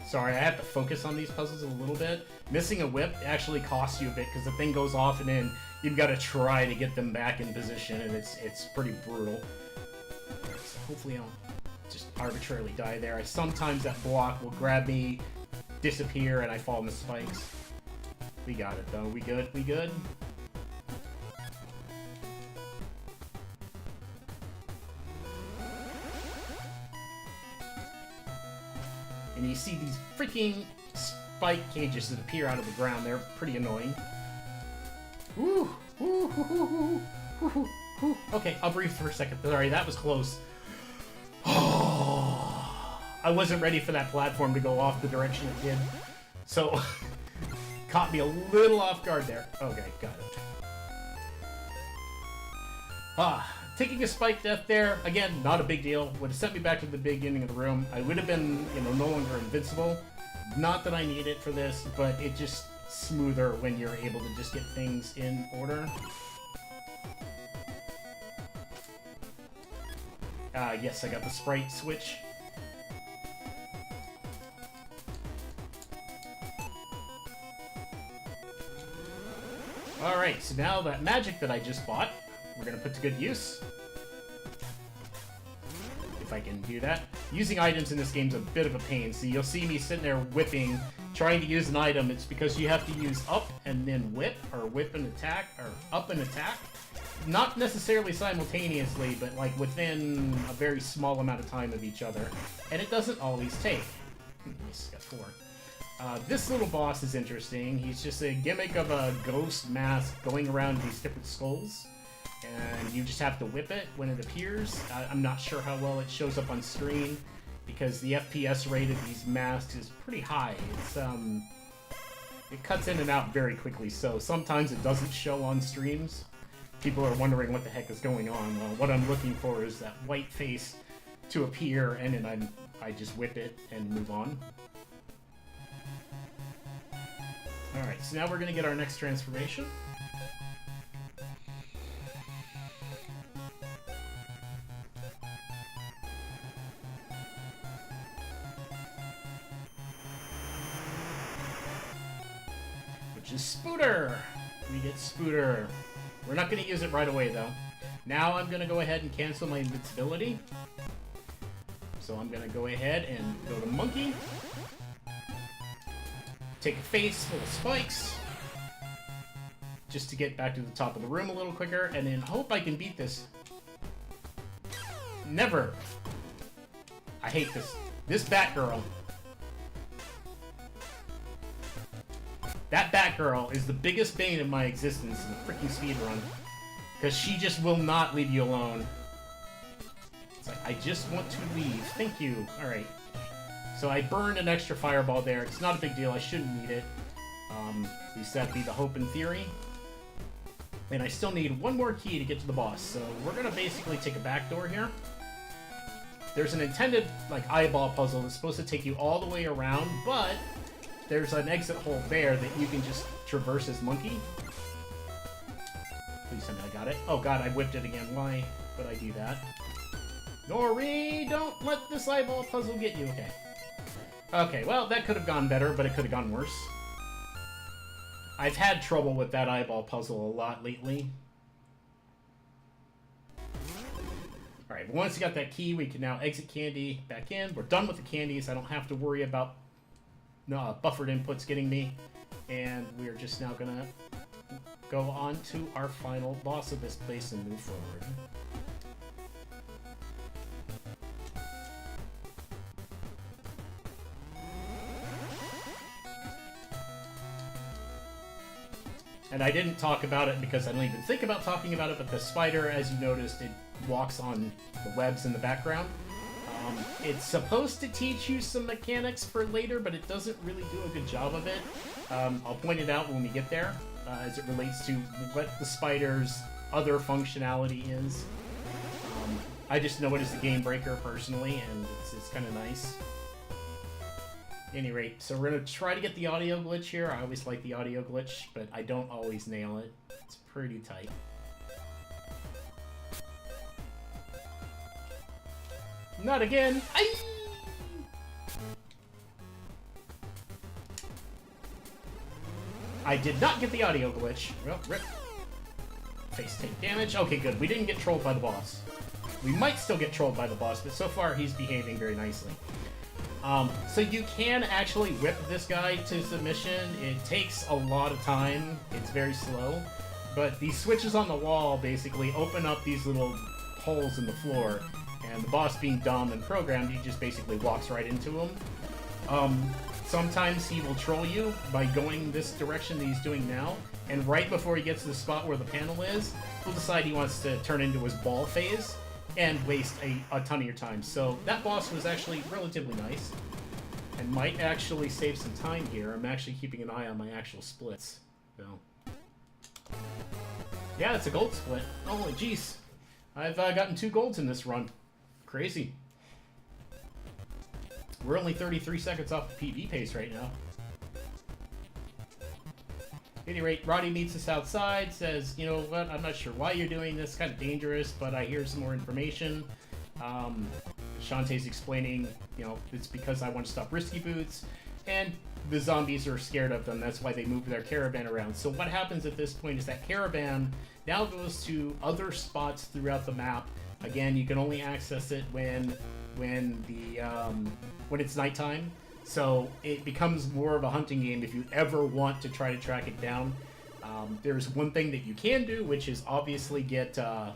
Sorry, I have to focus on these puzzles a little bit. Missing a whip actually costs you a bit because the thing goes off and then you've got to try to get them back in position, and it's pretty brutal. So hopefully I don't just arbitrarily die there. Sometimes that block will grab me, disappear, and I fall in the spikes. We got it, though. We good? We good? And you see these freaking spike cages that appear out of the ground. They're pretty annoying. Woo! Woo! Woo! Woo! Woo! Okay, I'll breathe for a second. Sorry, that was close. I wasn't ready for that platform to go off the direction it did. So, caught me a little off guard there. Okay, got it. Taking a spike death there, again, not a big deal. Would have sent me back to the beginning of the room. I would have been, you know, no longer invincible. Not that I need it for this, but it's just smoother when you're able to just get things in order. Yes, I got the sprite switch. Alright, so now that magic that I just bought, we're gonna put to good use. If I can do that. Using items in this game's a bit of a pain. See, you'll see me sitting there whipping, trying to use an item. It's because you have to use up and then whip, or whip and attack, or up and attack. Not necessarily simultaneously, but like within a very small amount of time of each other. And it doesn't always take. Nice, got 4. This little boss is interesting. He's just a gimmick of a ghost mask going around these different skulls. And you just have to whip it when it appears. I'm not sure how well it shows up on screen, because the FPS rate of these masks is pretty high. It's, it cuts in and out very quickly, so sometimes it doesn't show on streams. People are wondering what the heck is going on. Well, what I'm looking for is that white face to appear, and then I just whip it and move on. Alright, so now we're going to get our next transformation. Which is Spooter! We get Spooter. We're not going to use it right away, though. Now I'm going to go ahead and cancel my invincibility. So I'm going to go ahead and go to Monkey. Take a face full of spikes. Just to get back to the top of the room a little quicker. And then hope I can beat this. Never. I hate this. This Batgirl. That Batgirl is the biggest bane of my existence in the freaking speedrun. Because she just will not leave you alone. It's like, I just want to leave. Thank you. Alright. So I burned an extra fireball there. It's not a big deal. I shouldn't need it. At least that'd be the hope in theory. And I still need one more key to get to the boss. So we're going to basically take a back door here. There's an intended like eyeball puzzle that's supposed to take you all the way around, but there's an exit hole there that you can just traverse as Monkey. Please tell me I got it. Oh god, I whipped it again. Why would I do that? Nori, don't let this eyeball puzzle get you. Okay. Okay, well, that could have gone better, but it could have gone worse. I've had trouble with that eyeball puzzle a lot lately. Alright, but once you got that key, we can now exit candy back in. We're done with the candies. I don't have to worry about buffered inputs getting me. And we're just now gonna go on to our final boss of this place and move forward. And I didn't talk about it because I don't even think about talking about it, but the spider, as you noticed, it walks on the webs in the background. It's supposed to teach you some mechanics for later, but it doesn't really do a good job of it. I'll point it out when we get there, as it relates to what the spider's other functionality is. I just know it as a game breaker personally, and it's kind of nice. At any rate, so we're going to try to get the audio glitch here. I always like the audio glitch, but I don't always nail it. It's pretty tight. Not again! Aye! I did not get the audio glitch. Well, rip. Face take damage. Okay, good. We didn't get trolled by the boss. We might still get trolled by the boss, but so far he's behaving very nicely. So you can actually whip this guy to submission. It takes a lot of time. It's very slow. But these switches on the wall basically open up these little holes in the floor, and the boss being dumb and programmed, he just basically walks right into them. Sometimes he will troll you by going this direction that he's doing now, and right before he gets to the spot where the panel is, he'll decide he wants to turn into his ball phase and waste a ton of your time. So that boss was actually relatively nice, and might actually save some time here. I'm actually keeping an eye on my actual splits. So, yeah, it's a gold split. Oh, jeez. I've gotten 2 golds in this run. Crazy. We're only 33 seconds off the PB pace right now. At any rate, Roddy meets us outside, says, you know what, I'm not sure why you're doing this, kind of dangerous, but I hear some more information. Shantae's explaining, you know, it's because I want to stop risky boots, and the zombies are scared of them, that's why they move their caravan around. So what happens at this point is that caravan now goes to other spots throughout the map. Again, you can only access it when it's nighttime. So it becomes more of a hunting game if you ever want to try to track it down. There's one thing that you can do, which is obviously get the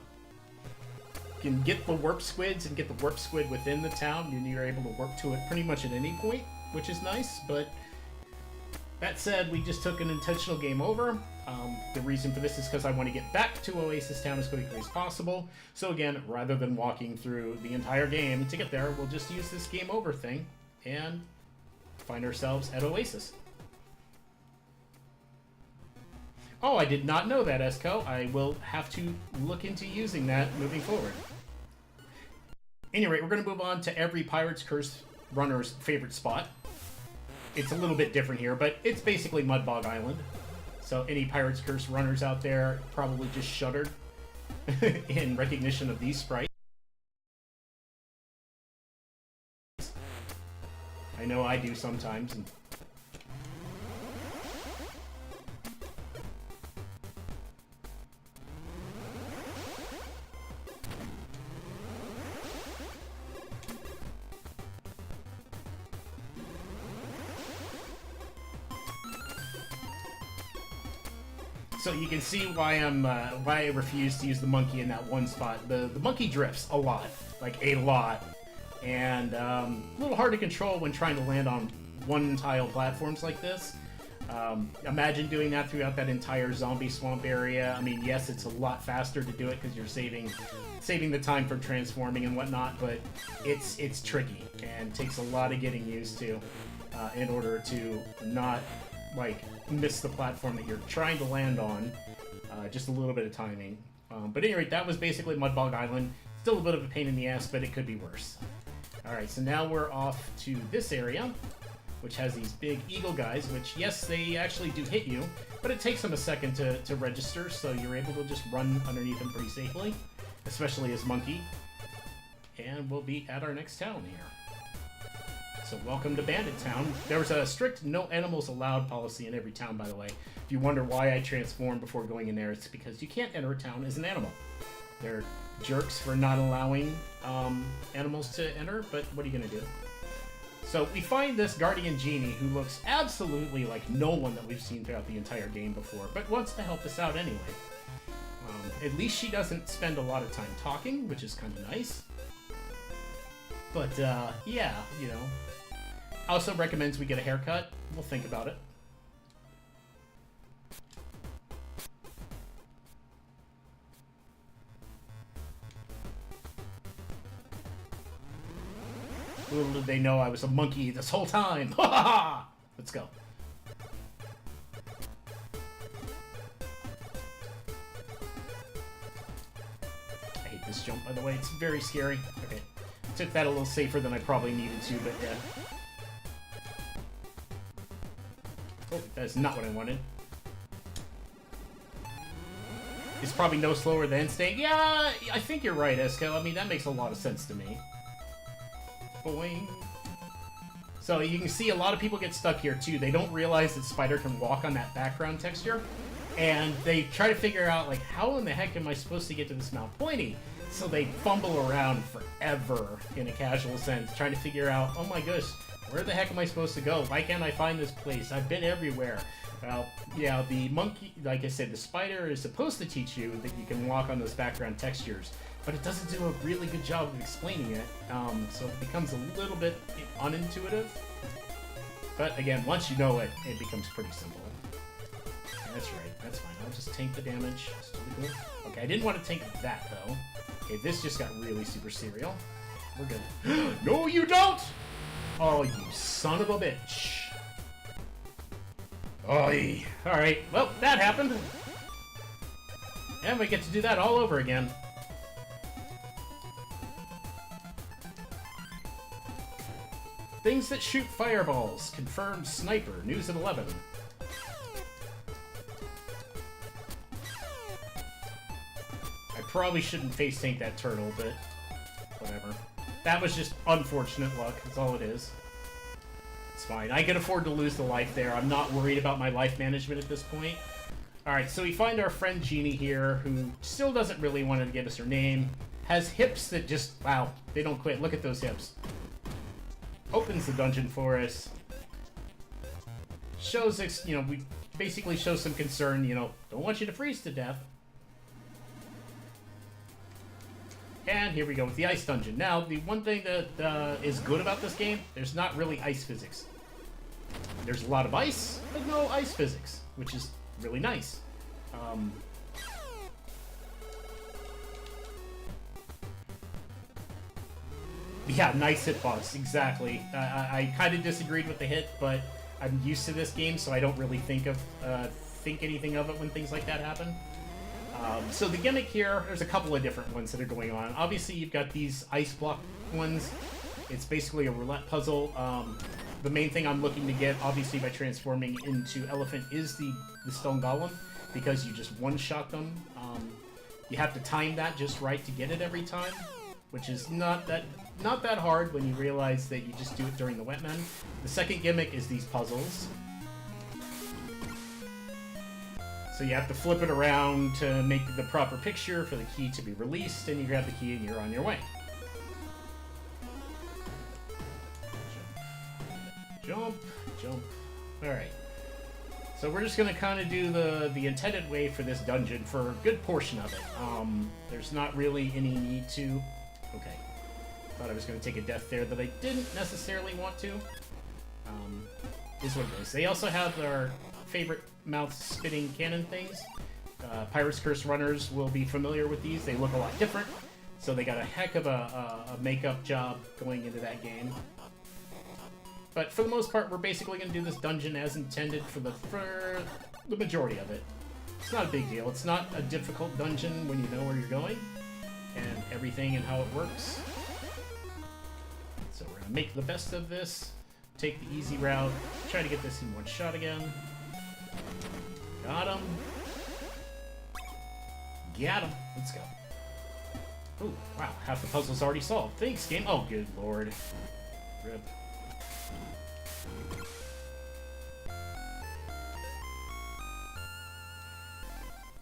warp squids and get the warp squid within the town, and you're able to warp to it pretty much at any point, which is nice. But that said, we just took an intentional game over. The reason for this is because I want to get back to Oasis Town as quickly as possible. So again, rather than walking through the entire game to get there, we'll just use this game over thing and find ourselves at Oasis. Oh, I did not know that, Esco. I will have to look into using that moving forward. Anyway, we're going to move on to every Pirate's Curse runner's favorite spot. It's a little bit different here, but it's basically Mudbog Island. So any Pirate's Curse runners out there probably just shuddered in recognition of these sprites. I know I do sometimes. So you can see why I refuse to use the monkey in that one spot. The monkey drifts a lot, like a lot, and a little hard to control when trying to land on one-tile platforms like this. Imagine doing that throughout that entire zombie swamp area. I mean, yes, it's a lot faster to do it because you're saving the time for transforming and whatnot, but it's tricky and takes a lot of getting used to in order to not like miss the platform that you're trying to land on. Just a little bit of timing. But at any rate, that was basically Mudbog Island. Still a bit of a pain in the ass, but it could be worse. Alright, so now we're off to this area, which has these big eagle guys, which, yes, they actually do hit you, but it takes them a second to register, so you're able to just run underneath them pretty safely, especially as Monkey. And we'll be at our next town here. So welcome to Bandit Town. There was a strict no animals allowed policy in every town, by the way. If you wonder why I transformed before going in there, it's because you can't enter a town as an animal. They're jerks for not allowing animals to enter, but what are you going to do? So we find this Guardian Genie who looks absolutely like no one that we've seen throughout the entire game before, but wants to help us out anyway. At least she doesn't spend a lot of time talking, which is kind of nice. But, yeah, you know. Also recommends we get a haircut. We'll think about it. Little did they know I was a monkey this whole time. Ha ha ha! Let's go. I hate this jump, by the way. It's very scary. Okay. Took that a little safer than I probably needed to, but yeah. Oh, that's not what I wanted. It's probably no slower than staying. Yeah, I think you're right, Esco. I mean, that makes a lot of sense to me. Boing. So you can see a lot of people get stuck here, too. They don't realize that Spider can walk on that background texture. And they try to figure out, like, how in the heck am I supposed to get to this Mount Pointy? So they fumble around forever, in a casual sense, trying to figure out, oh my gosh, where the heck am I supposed to go? Why can't I find this place? I've been everywhere. Well, yeah, the monkey, like I said, the spider is supposed to teach you that you can walk on those background textures, but it doesn't do a really good job of explaining it, so it becomes a little bit unintuitive. But again, once you know it, it becomes pretty simple. That's right, that's fine. I'll just tank the damage. Cool. Okay, I didn't want to tank that, though. Okay, this just got really super serial. We're good. No, you don't! Oh, you son of a bitch. Oy. Alright, well, that happened. And we get to do that all over again. Things that shoot fireballs. Confirmed sniper. News at 11. I probably shouldn't face tank that turtle, but whatever. That was just unfortunate luck. That's all it is. It's fine. I can afford to lose the life there. I'm not worried about my life management at this point. Alright, so we find our friend Jeannie here, who still doesn't really want to give us her name. Has hips that just, wow, they don't quit. Look at those hips. Opens the dungeon for us. Shows us, you know, we basically show some concern, you know, don't want you to freeze to death. And here we go with the ice dungeon. Now, the one thing that is good about this game, there's not really ice physics. There's a lot of ice, but no ice physics, which is really nice. Yeah, nice hitbox, exactly. I kind of disagreed with the hit, but I'm used to this game, so I don't really think anything of it when things like that happen. So the gimmick here, there's a couple of different ones that are going on. Obviously, you've got these ice block ones. It's basically a roulette puzzle. The main thing I'm looking to get, obviously, by transforming into elephant is the stone golem, because you just one-shot them. You have to time that just right to get it every time, which is not that hard when you realize that you just do it during the Wetman. The second gimmick is these puzzles. So you have to flip it around to make the proper picture for the key to be released, and you grab the key and you're on your way. Jump, jump. Alright. So we're just going to kind of do the intended way for this dungeon for a good portion of it. There's not really any need to... Okay. Thought I was going to take a death there that I didn't necessarily want to. Is what it is. They also have their favorite mouth-spitting cannon things. Pirate's Curse runners will be familiar with these. They look a lot different, so they got a heck of a makeup job going into that game. But for the most part, we're basically going to do this dungeon as intended for the majority of it. It's not a big deal. It's not a difficult dungeon when you know where you're going and everything and how it works. So we're going to make the best of this, take the easy route, try to get this in one shot again. Got him. Got him. Let's go. Ooh, wow, half the puzzle's already solved. Thanks, game. Oh, good lord. Rip.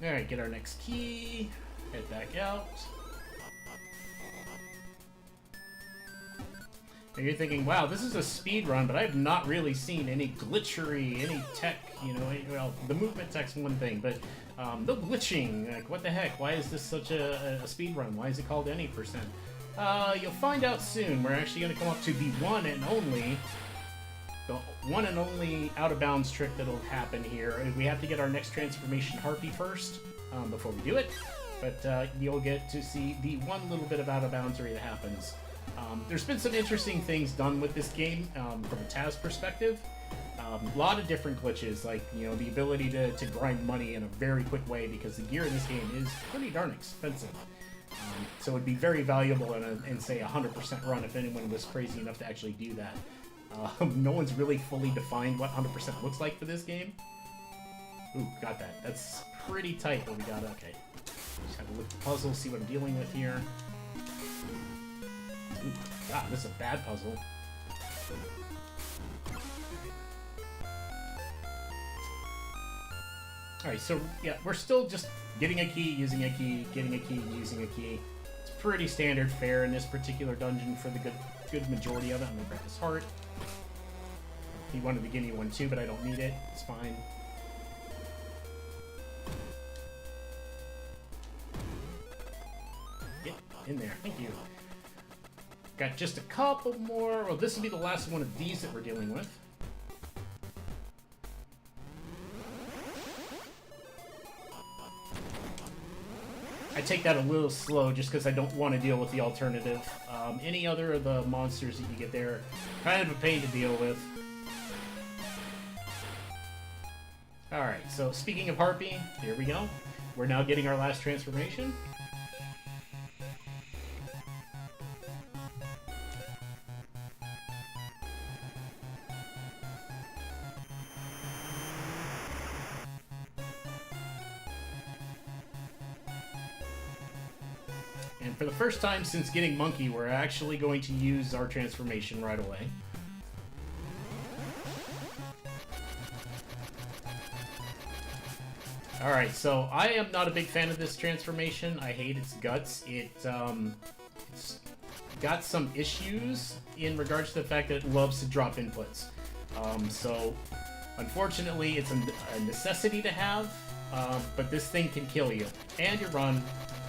Alright, get our next key. Head back out. Now you're thinking, wow, this is a speed run, but I've not really seen any glitchery, any tech, you know, well, the movement tech's one thing, but no glitching. Like, what the heck? Why is this such a speed run? Why is it called any percent? You'll find out soon. We're actually going to come up to the one and only out-of-bounds trick that'll happen here. We have to get our next transformation harpy first before we do it, but you'll get to see the one little bit of out-of-bounds that happens. There's been some interesting things done with this game from a Taz perspective. A lot of different glitches, like, you know, the ability to grind money in a very quick way, because the gear in this game is pretty darn expensive. So it'd be very valuable in say, 100% run if anyone was crazy enough to actually do that. No one's really fully defined what 100% looks like for this game. Ooh, got that. That's pretty tight, but we got it. Okay. Just have to look at the puzzle, see what I'm dealing with here. Ooh, God, this is a bad puzzle. Alright, so yeah, we're still just getting a key, using a key, getting a key, using a key. It's pretty standard fare in this particular dungeon for the good majority of it. I'm gonna grab his heart. He wanted to give me one too, but I don't need it. It's fine. Get in there. Thank you. Got just a couple more. Well, this will be the last one of these that we're dealing with. I take that a little slow just because I don't want to deal with the alternative. Any other of the monsters that you get there, kind of a pain to deal with. Alright, so speaking of Harpy, here we go. We're now getting our last transformation. And for the first time since getting Monkey, we're actually going to use our transformation right away. Alright, so I am not a big fan of this transformation. I hate its guts. It's got some issues in regards to the fact that it loves to drop inputs. So, unfortunately, it's a necessity to have, but this thing can kill you. And you run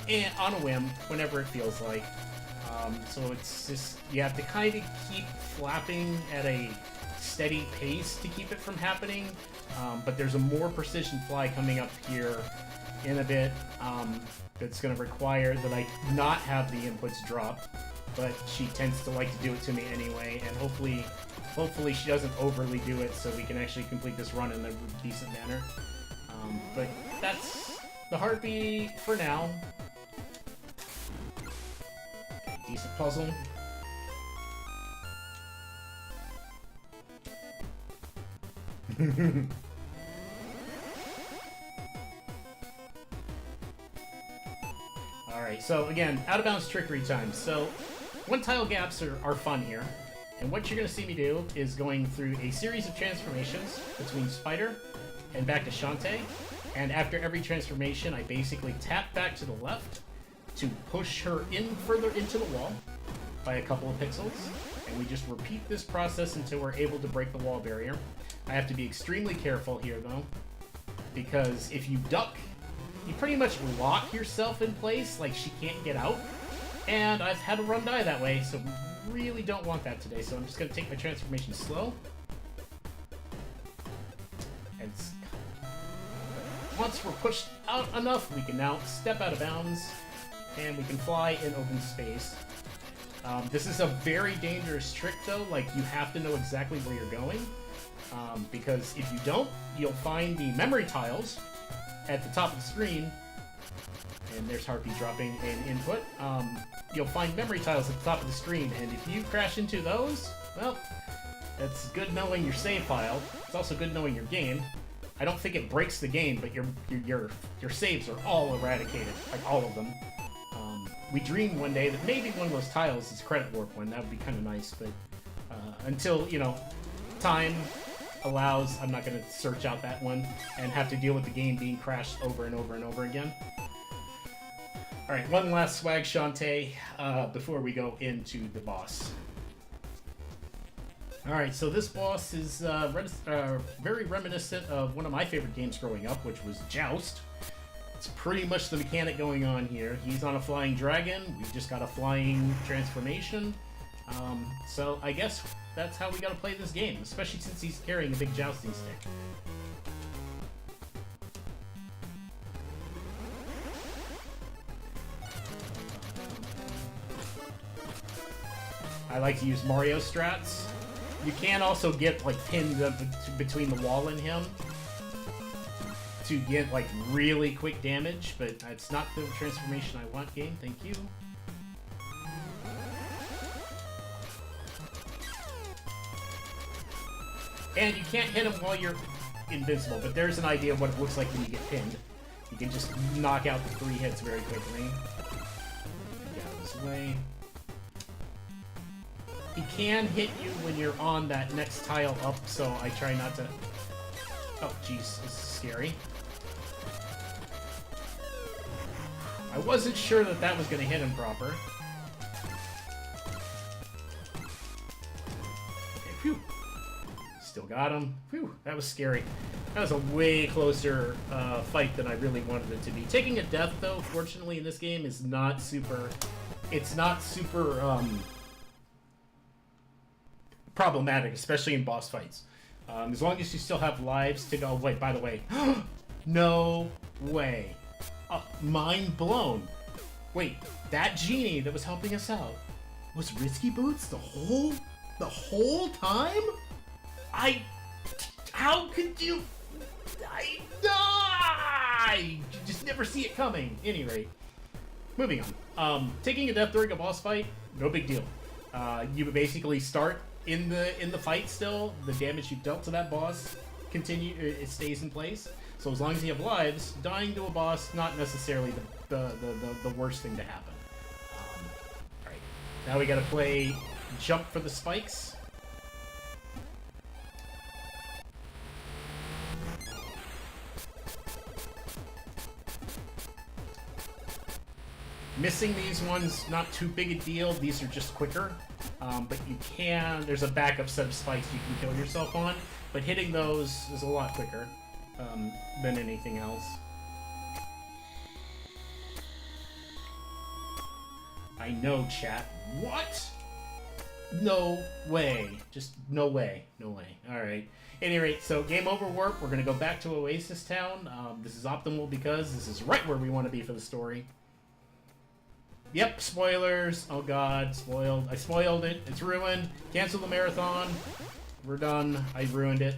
and on a whim whenever it feels like. So it's just, you have to kind of keep flapping at a steady pace to keep it from happening. But there's a more precision fly coming up here in a bit that's going to require that I not have the inputs drop, but she tends to like to do it to me anyway, and hopefully she doesn't overly do it so we can actually complete this run in a decent manner. But that's the Harpy for now. Okay, decent puzzle. Alright, so again, out of bounds trickery time. So, one tile gaps are fun here. And what you're going to see me do is going through a series of transformations between Spider and back to Shantae. And after every transformation, I basically tap back to the left to push her in further into the wall by a couple of pixels. And we just repeat this process until we're able to break the wall barrier. I have to be extremely careful here, though, because if you duck, you pretty much lock yourself in place, like she can't get out. And I've had a run die that way, so really don't want that today. So I'm just going to take my transformation slow. And once we're pushed out enough, we can now step out of bounds, and we can fly in open space. This is a very dangerous trick, though. Like, you have to know exactly where you're going. Because if you don't, you'll find the memory tiles at the top of the screen, and there's Harpy dropping an input. You'll find memory tiles at the top of the screen, and if you crash into those, well, it's good knowing your save file. It's also good knowing your game. I don't think it breaks the game, but your saves are all eradicated, like all of them. We dreamed one day that maybe one of those tiles is credit warp one. That would be kind of nice, but until, you know, time allows, I'm not going to search out that one and have to deal with the game being crashed over and over and over again. Alright, one last swag Shantae before we go into the boss. Alright, so this boss is very reminiscent of one of my favorite games growing up, which was Joust. It's pretty much the mechanic going on here. He's on a flying dragon, we've just got a flying transformation. So I guess that's how we gotta play this game, especially since he's carrying a big jousting stick. I like to use Mario strats. You can also get like pinned up between the wall and him to get like really quick damage, but it's not the transformation I want, game. Thank you. And you can't hit him while you're invincible, but there's an idea of what it looks like when you get pinned. You can just knock out the 3 hits very quickly. Get out of this way. He can hit you when you're on that next tile up, so I try not to... Oh, jeez, this is scary. I wasn't sure that that was going to hit him proper. Okay, phew. Still got him. Phew, that was scary. That was a way closer fight than I really wanted it to be. Taking a death, though, fortunately, in this game is not super... It's not super problematic, especially in boss fights. As long as you still have lives to go... Wait, by the way... No way. Mind blown. Wait, that genie that was helping us out was Risky Boots the whole time? How could you... You just never see it coming. Any rate, moving on. Taking a death during a boss fight, no big deal. You basically start in the fight still. The damage you dealt to that boss it stays in place. So as long as you have lives, dying to a boss not necessarily the worst thing to happen. All right, now we gotta play jump for the spikes. Missing these ones, not too big a deal. These are just quicker. But there's a backup set of spikes you can kill yourself on. But hitting those is a lot quicker than anything else. I know, chat. What? No way. Just no way. No way. Alright. Any rate, so game over warp. We're going to go back to Oasis Town. This is optimal because this is right where we want to be for the story. Yep, spoilers. Oh god, spoiled. I spoiled it. It's ruined. Cancel the marathon. We're done. I ruined it.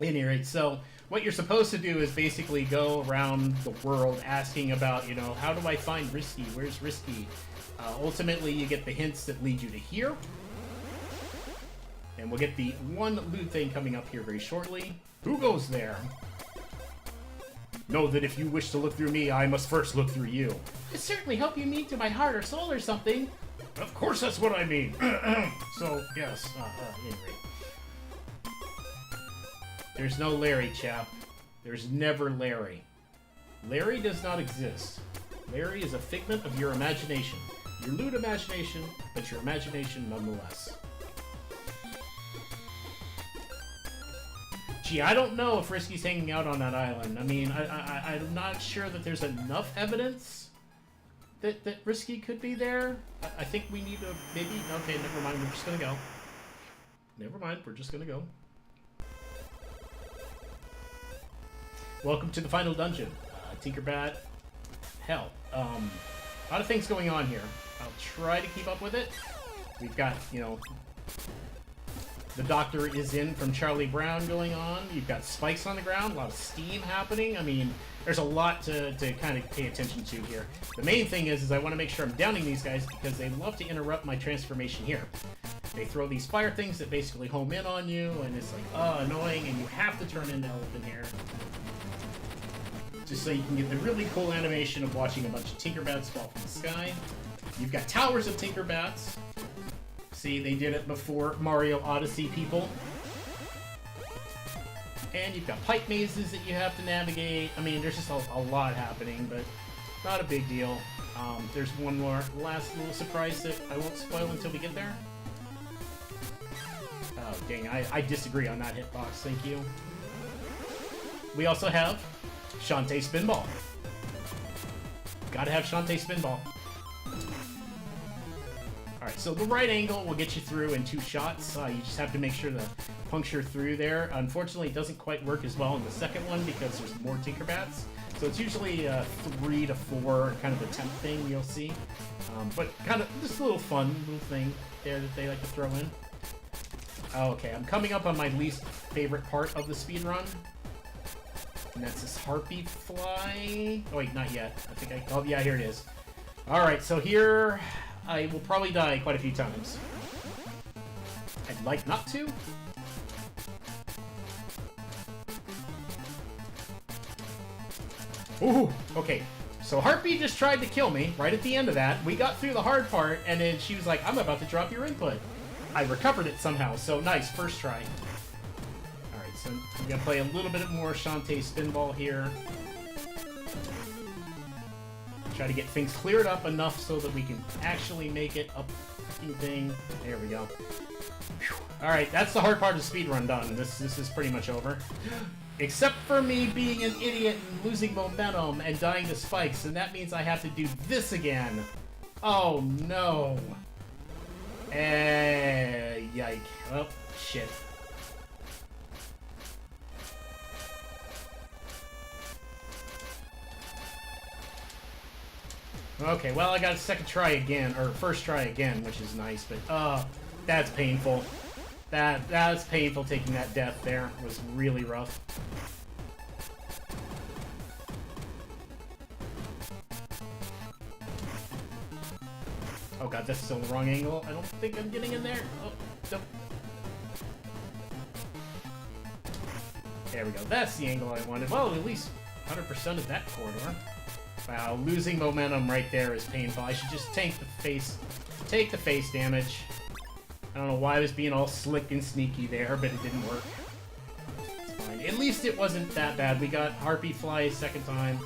At any rate, so what you're supposed to do is basically go around the world asking about, you know, how do I find Risky? Where's Risky? Ultimately, you get the hints that lead you to here. And we'll get the one loot thing coming up here very shortly. Who goes there? Know that if you wish to look through me, I must first look through you. I certainly hope you mean to my heart or soul or something. Of course that's what I mean. So, yes. Anyway. There's no Larry, chap. There's never Larry. Larry does not exist. Larry is a figment of your imagination. Your lewd imagination, but your imagination nonetheless. Gee, I don't know if Risky's hanging out on that island. I mean, I'm not sure that there's enough evidence that Risky could be there. I think we need to maybe... Okay, never mind. We're just gonna go. Never mind. We're just gonna go. Welcome to the final dungeon. Tinkerbat. Hell. A lot of things going on here. I'll try to keep up with it. We've got, you know... The Doctor is in from Charlie Brown going on. You've got spikes on the ground, a lot of steam happening. I mean, there's a lot to kind of pay attention to here. The main thing is I want to make sure I'm downing these guys because they love to interrupt my transformation here. They throw these fire things that basically home in on you, and it's like, annoying, and you have to turn into Elephant here. Just so you can get the really cool animation of watching a bunch of Tinkerbats fall from the sky. You've got towers of Tinkerbats. See, they did it before Mario Odyssey, people. And you've got pipe mazes that you have to navigate. I mean, there's just a lot happening, but not a big deal. There's one more last little surprise that I won't spoil until we get there. Oh, dang, I disagree on that hitbox, thank you. We also have Shantae Spinball. Gotta have Shantae Spinball. Alright, so the right angle will get you through in 2 shots. You just have to make sure to puncture through there. Unfortunately, it doesn't quite work as well in the second one because there's more Tinkerbats. So it's usually 3 to 4 kind of attempt thing you'll see. But kind of just a little fun little thing there that they like to throw in. Okay, I'm coming up on my least favorite part of the speedrun. And that's this harpy fly. Oh wait, not yet. I think oh yeah, here it is. Alright, so here... I will probably die quite a few times. I'd like not to. Ooh, okay. So Harpy just tried to kill me right at the end of that. We got through the hard part, and then she was like, I'm about to drop your input. I recovered it somehow, so nice, first try. Alright, so I'm gonna play a little bit more Shantae Spinball here. Try to get things cleared up enough so that we can actually make it a fucking thing. There we go. Alright, that's the hard part of the speedrun done. This is pretty much over. Except for me being an idiot and losing momentum and dying to spikes, and that means I have to do this again. Oh no. Yike. Oh, shit. Okay, well, I got a second try again, or first try again, which is nice, but, that's painful. That's painful taking that death there. It was really rough. Oh god, that's still the wrong angle. I don't think I'm getting in there. Oh, no. There we go. That's the angle I wanted. Well, at least 100% of that corridor. Wow, losing momentum right there is painful. I should just take the face damage. I don't know why I was being all slick and sneaky there, but it didn't work. It's fine. At least it wasn't that bad. We got Harpy Fly a second time.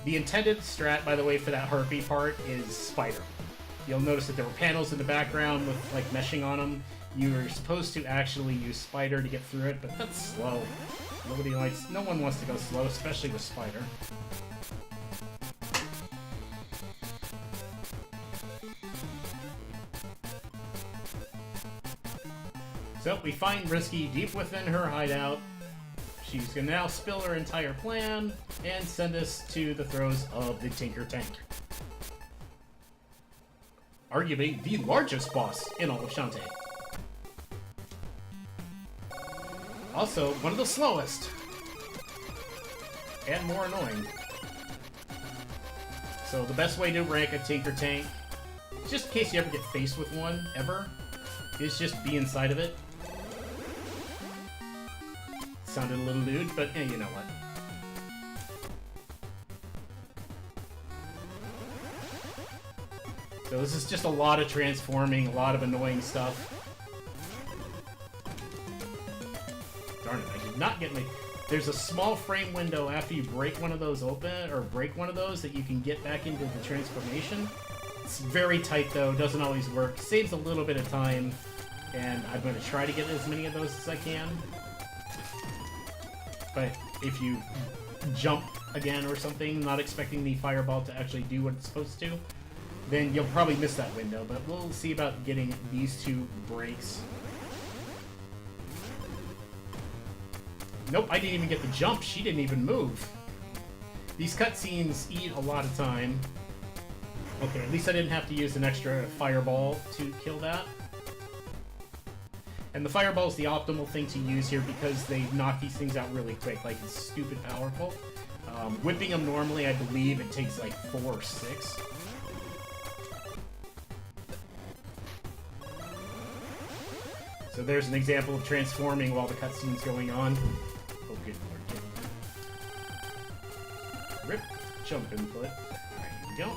The intended strat, by the way, for that Harpy part is Spider. You'll notice that there were panels in the background with, like, meshing on them. You were supposed to actually use Spider to get through it, but that's slow. No one wants to go slow, especially with Spider. So, we find Risky deep within her hideout. She's gonna now spill her entire plan and send us to the throes of the Tinker Tank. Arguably the largest boss in all of Shantae. Also, one of the slowest. And more annoying. So the best way to rank a Tinker Tank, just in case you ever get faced with one, ever, is just be inside of it. Sounded a little lewd, but you know what. So this is just a lot of transforming, a lot of annoying stuff. Darn it, I did not get my... There's a small frame window after you break one of those open, or break one of those, that you can get back into the transformation. It's very tight though, doesn't always work. Saves a little bit of time, and I'm going to try to get as many of those as I can. But if you jump again or something, not expecting the fireball to actually do what it's supposed to, then you'll probably miss that window. But we'll see about getting these two breaks. Nope, I didn't even get the jump. She didn't even move. These cutscenes eat a lot of time. Okay, at least I didn't have to use an extra fireball to kill that. And the fireball is the optimal thing to use here because they knock these things out really quick. Like, it's stupid powerful. Whipping them normally, I believe it takes like 4 or 6. So there's an example of transforming while the cutscene's going on. Oh, good lord. Rip. Jump input. Alright, here we go.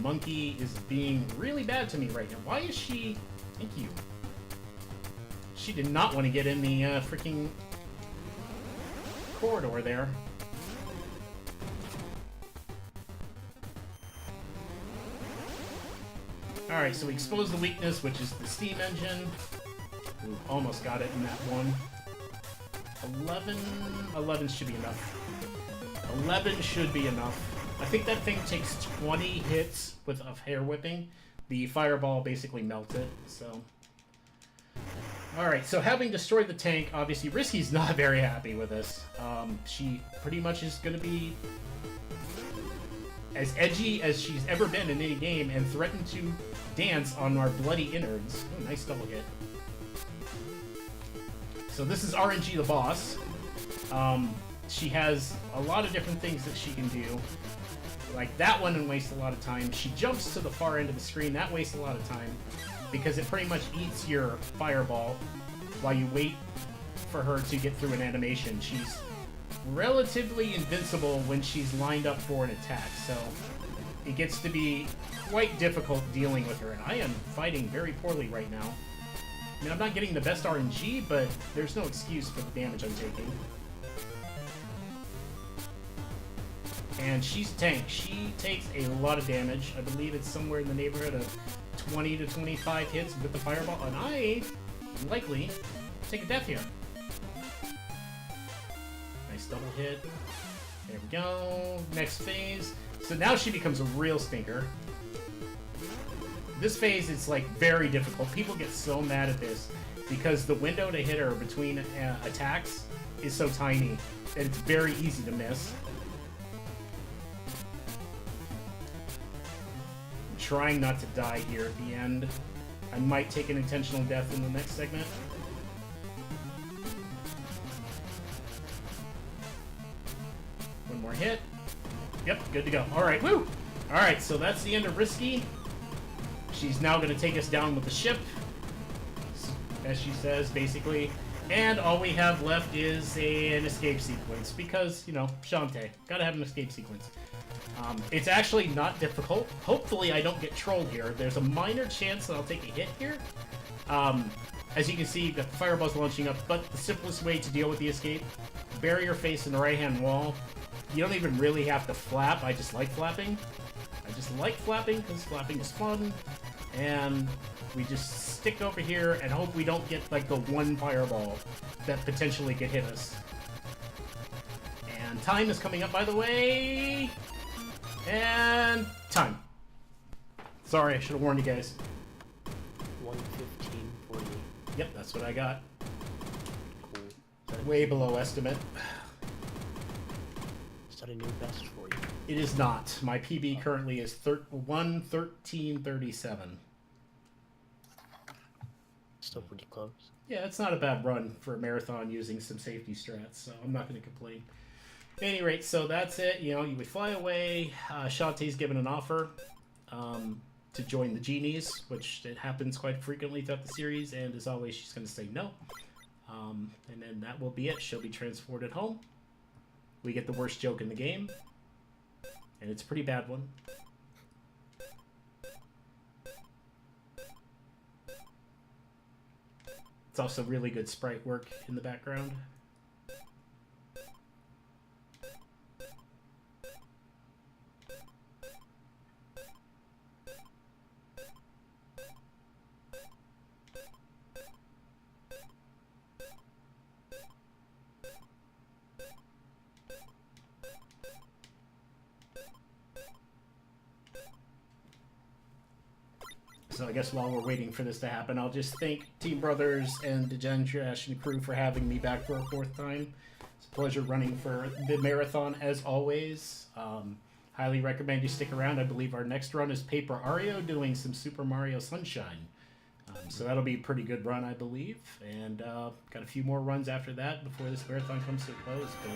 Monkey is being really bad to me right now. Why is she... Thank you. She did not want to get in the freaking corridor there. Alright, so we expose the weakness, which is the steam engine. Ooh, almost got it in that one. 11 should be enough. 11 should be enough. I think that thing takes 20 hits of hair whipping. The fireball basically melts it, so... Alright, so having destroyed the tank, obviously Risky's not very happy with this. She pretty much is going to be as edgy as she's ever been in any game and threaten to dance on our bloody innards. Oh, nice double hit. So this is RNG the boss. She has a lot of different things that she can do. Like that one and wastes a lot of time. She jumps to the far end of the screen. That wastes a lot of time because it pretty much eats your fireball while you wait for her to get through an animation. She's relatively invincible when she's lined up for an attack, so it gets to be quite difficult dealing with her, and I am fighting very poorly right now. I mean, I'm not getting the best RNG, but there's no excuse for the damage I'm taking. And she's a tank. She takes a lot of damage. I believe it's somewhere in the neighborhood of 20 to 25 hits with the fireball, and I likely take a death here. Nice double hit. There we go. Next phase. So now she becomes a real stinker. This phase is like very difficult. People get so mad at this because the window to hit her between attacks is so tiny that it's very easy to miss. I'm trying not to die here at the end. I might take an intentional death in the next segment. One more hit. Yep, good to go. Alright, woo! Alright, so that's the end of Risky. She's now going to take us down with the ship, as she says, basically. And all we have left is an escape sequence, because, you know, Shantae. Gotta have an escape sequence. It's actually not difficult. Hopefully I don't get trolled here. There's a minor chance that I'll take a hit here. As you can see, you've got the fireballs launching up, but the simplest way to deal with the escape, bury your face in the right-hand wall. You don't even really have to flap. I just like flapping. I just like flapping because flapping is fun. And we just stick over here and hope we don't get like the one fireball that potentially could hit us. And time is coming up, by the way. And time. Sorry, I should have warned you guys. 1:15:40. Yep, that's what I got. Cool. Way below estimate. Is that a new best for you? It is not. My PB currently is 1:13:37. Still pretty close. Yeah, it's not a bad run for a marathon using some safety strats, so I'm not going to complain. At any rate, so that's it. You know, we fly away. Shantae's given an offer to join the Genies, which it happens quite frequently throughout the series, and as always, she's going to say no. And then that will be it. She'll be transported home. We get the worst joke in the game, and it's a pretty bad one. It's also really good sprite work in the background. So I guess while we're waiting for this to happen, I'll just thank Team Brothers and Degen and crew for having me back for a fourth time. It's a pleasure running for the marathon as always. Highly recommend you stick around. I believe our next run is Paper Ario doing some Super Mario Sunshine. So that'll be a pretty good run, I believe. And got a few more runs after that before this marathon comes to a close. But